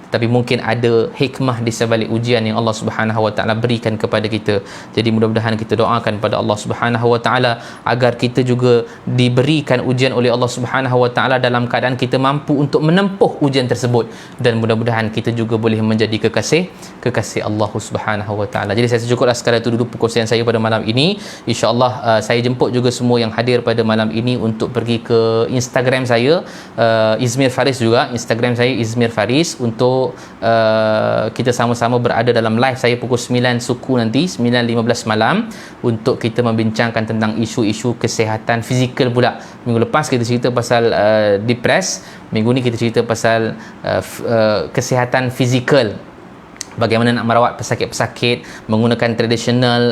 tapi mungkin ada hikmah di sebalik ujian yang Allah Subhanahu wa taala berikan kepada kita. Jadi mudah-mudahan kita doakan pada Allah Subhanahu wa taala agar kita juga diberikan ujian oleh Allah Subhanahu wa taala dalam keadaan kita mampu untuk menempuh ujian tersebut, dan mudah-mudahan kita juga boleh menjadi kekasih Allah Subhanahu wa taala. Jadi saya cukuplah sekadar itu dulu perkongsian saya pada malam ini. Insya-Allah saya jemput juga semua yang hadir pada malam ini untuk pergi ke Instagram saya, Izmir Faris juga. Instagram saya Izmir Faris, untuk kita sama-sama berada dalam live saya pukul 9 suku nanti, 9.15 malam, untuk kita membincangkan tentang isu-isu kesihatan fizikal pula. Minggu lepas kita cerita pasal depres, minggu ni kita cerita pasal kesihatan fizikal. bagaimana nak merawat pesakit-pesakit menggunakan tradisional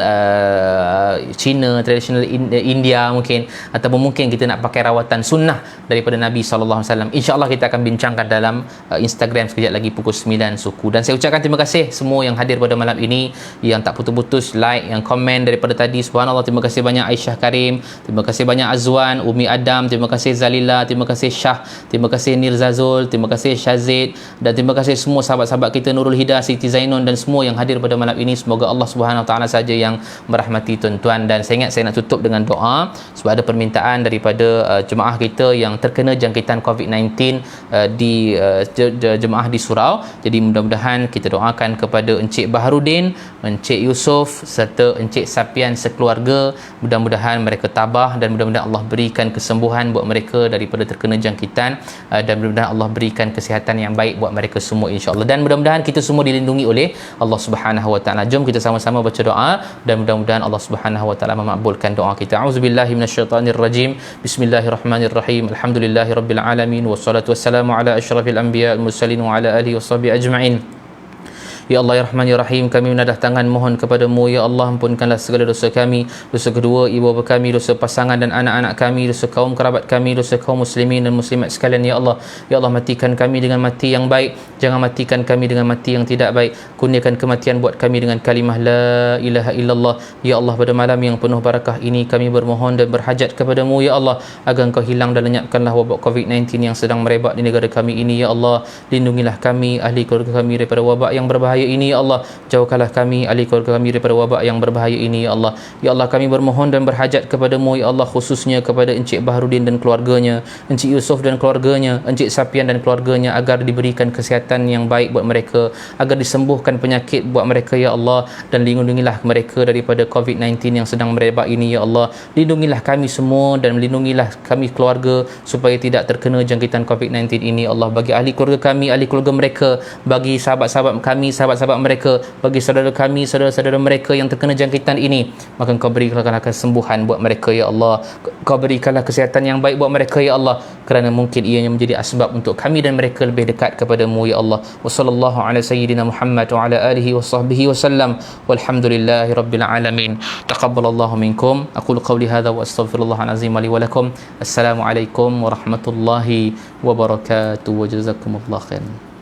Cina, tradisional India mungkin, ataupun mungkin kita nak pakai rawatan sunnah daripada Nabi SAW. InsyaAllah kita akan bincangkan dalam Instagram sekejap lagi pukul 9 suku. Dan saya ucapkan terima kasih semua yang hadir pada malam ini, yang tak putus-putus like, yang komen daripada tadi. Subhanallah, terima kasih banyak Aisyah Karim, terima kasih banyak Azwan, Umi Adam, terima kasih Zalila, terima kasih Syah, terima kasih Nir Zazul, terima kasih Syazid, dan terima kasih semua sahabat-sahabat kita, Nurul Hidayah, Siti Zainun dan semua yang hadir pada malam ini. Semoga Allah Subhanahu Wa Taala saja yang merahmati tuan-tuan. Dan saya ingat saya nak tutup dengan doa sebab ada permintaan daripada jemaah kita yang terkena jangkitan COVID-19 di jemaah di surau. Jadi mudah-mudahan kita doakan kepada Encik Baharudin, Encik Yusof serta Encik Sapian sekeluarga. Mudah-mudahan mereka tabah dan mudah-mudahan Allah berikan kesembuhan buat mereka daripada terkena jangkitan, dan mudah-mudahan Allah berikan kesihatan yang baik buat mereka semua, insya-Allah. Dan mudah-mudahan kita semua dilindungi oleh Allah Subhanahu Wa Taala. Jom kita sama-sama baca doa dan mudah-mudahan Allah Subhanahu Wa Taala memakbulkan doa kita. Auzubillahi minasyaitonirrajim. Bismillahirrahmanirrahim. Alhamdulillahirabbil alamin wassalatu wassalamu ala asyrafil anbiya'i wal mursalin wa ala alihi washabihi ajma'in. Ya Allah, Ya Rahman, Ya Rahim, kami menadah tangan mohon kepadamu, Ya Allah, ampunkanlah segala dosa kami, dosa kedua ibu bapa kami, dosa pasangan dan anak-anak kami, dosa kaum kerabat kami, dosa kaum muslimin dan muslimat sekalian, Ya Allah. Ya Allah, matikan kami dengan mati yang baik, jangan matikan kami dengan mati yang tidak baik. Kurniakan kematian buat kami dengan kalimah La ilaha illallah. Ya Allah, pada malam yang penuh barakah ini kami bermohon dan berhajat kepadamu, Ya Allah, agar Engkau hilang dan lenyapkanlah wabak COVID-19 yang sedang merebak di negara kami ini, Ya Allah. Lindungilah kami, ahli keluarga kami daripada wabak yang berbahaya ini, Ya Allah. Jauhkanlah kami, ahli keluarga kami daripada wabak yang berbahaya ini, Ya Allah. Ya Allah, kami bermohon dan berhajat kepadamu, Ya Allah, khususnya kepada Encik Baharudin dan keluarganya, Encik Yusof dan keluarganya, Encik Sapian dan keluarganya, agar diberikan kesihatan yang baik buat mereka, agar disembuhkan penyakit buat mereka, Ya Allah. Dan lindungilah mereka daripada COVID-19 yang sedang merebak ini, Ya Allah. Lindungilah kami semua dan lindungilah kami keluarga supaya tidak terkena jangkitan COVID-19 ini, Ya Allah. Bagi ahli keluarga kami, ahli keluarga mereka, bagi sahabat-sahabat kami, sahabat-sahabat mereka, bagi saudara kami, saudara-saudara mereka yang terkena jangkitan ini, maka Engkau berikanlah kesembuhan buat mereka, Ya Allah. Engkau berikanlah kesihatan yang baik buat mereka, Ya Allah, kerana mungkin ianya menjadi asbab untuk kami dan mereka lebih dekat kepadamu, Ya Allah. Wa sallallahu ala sayyidina Muhammad wa ala alihi wa sahbihi wasallam, walhamdulillahi rabbil alamin. Taqabbalallahu minkum. Aqulu qawli hadha wa astaghfirullahal azim li wa lakum. Assalamualaikum warahmatullahi wabarakatuh wa jazakumullahu khairan.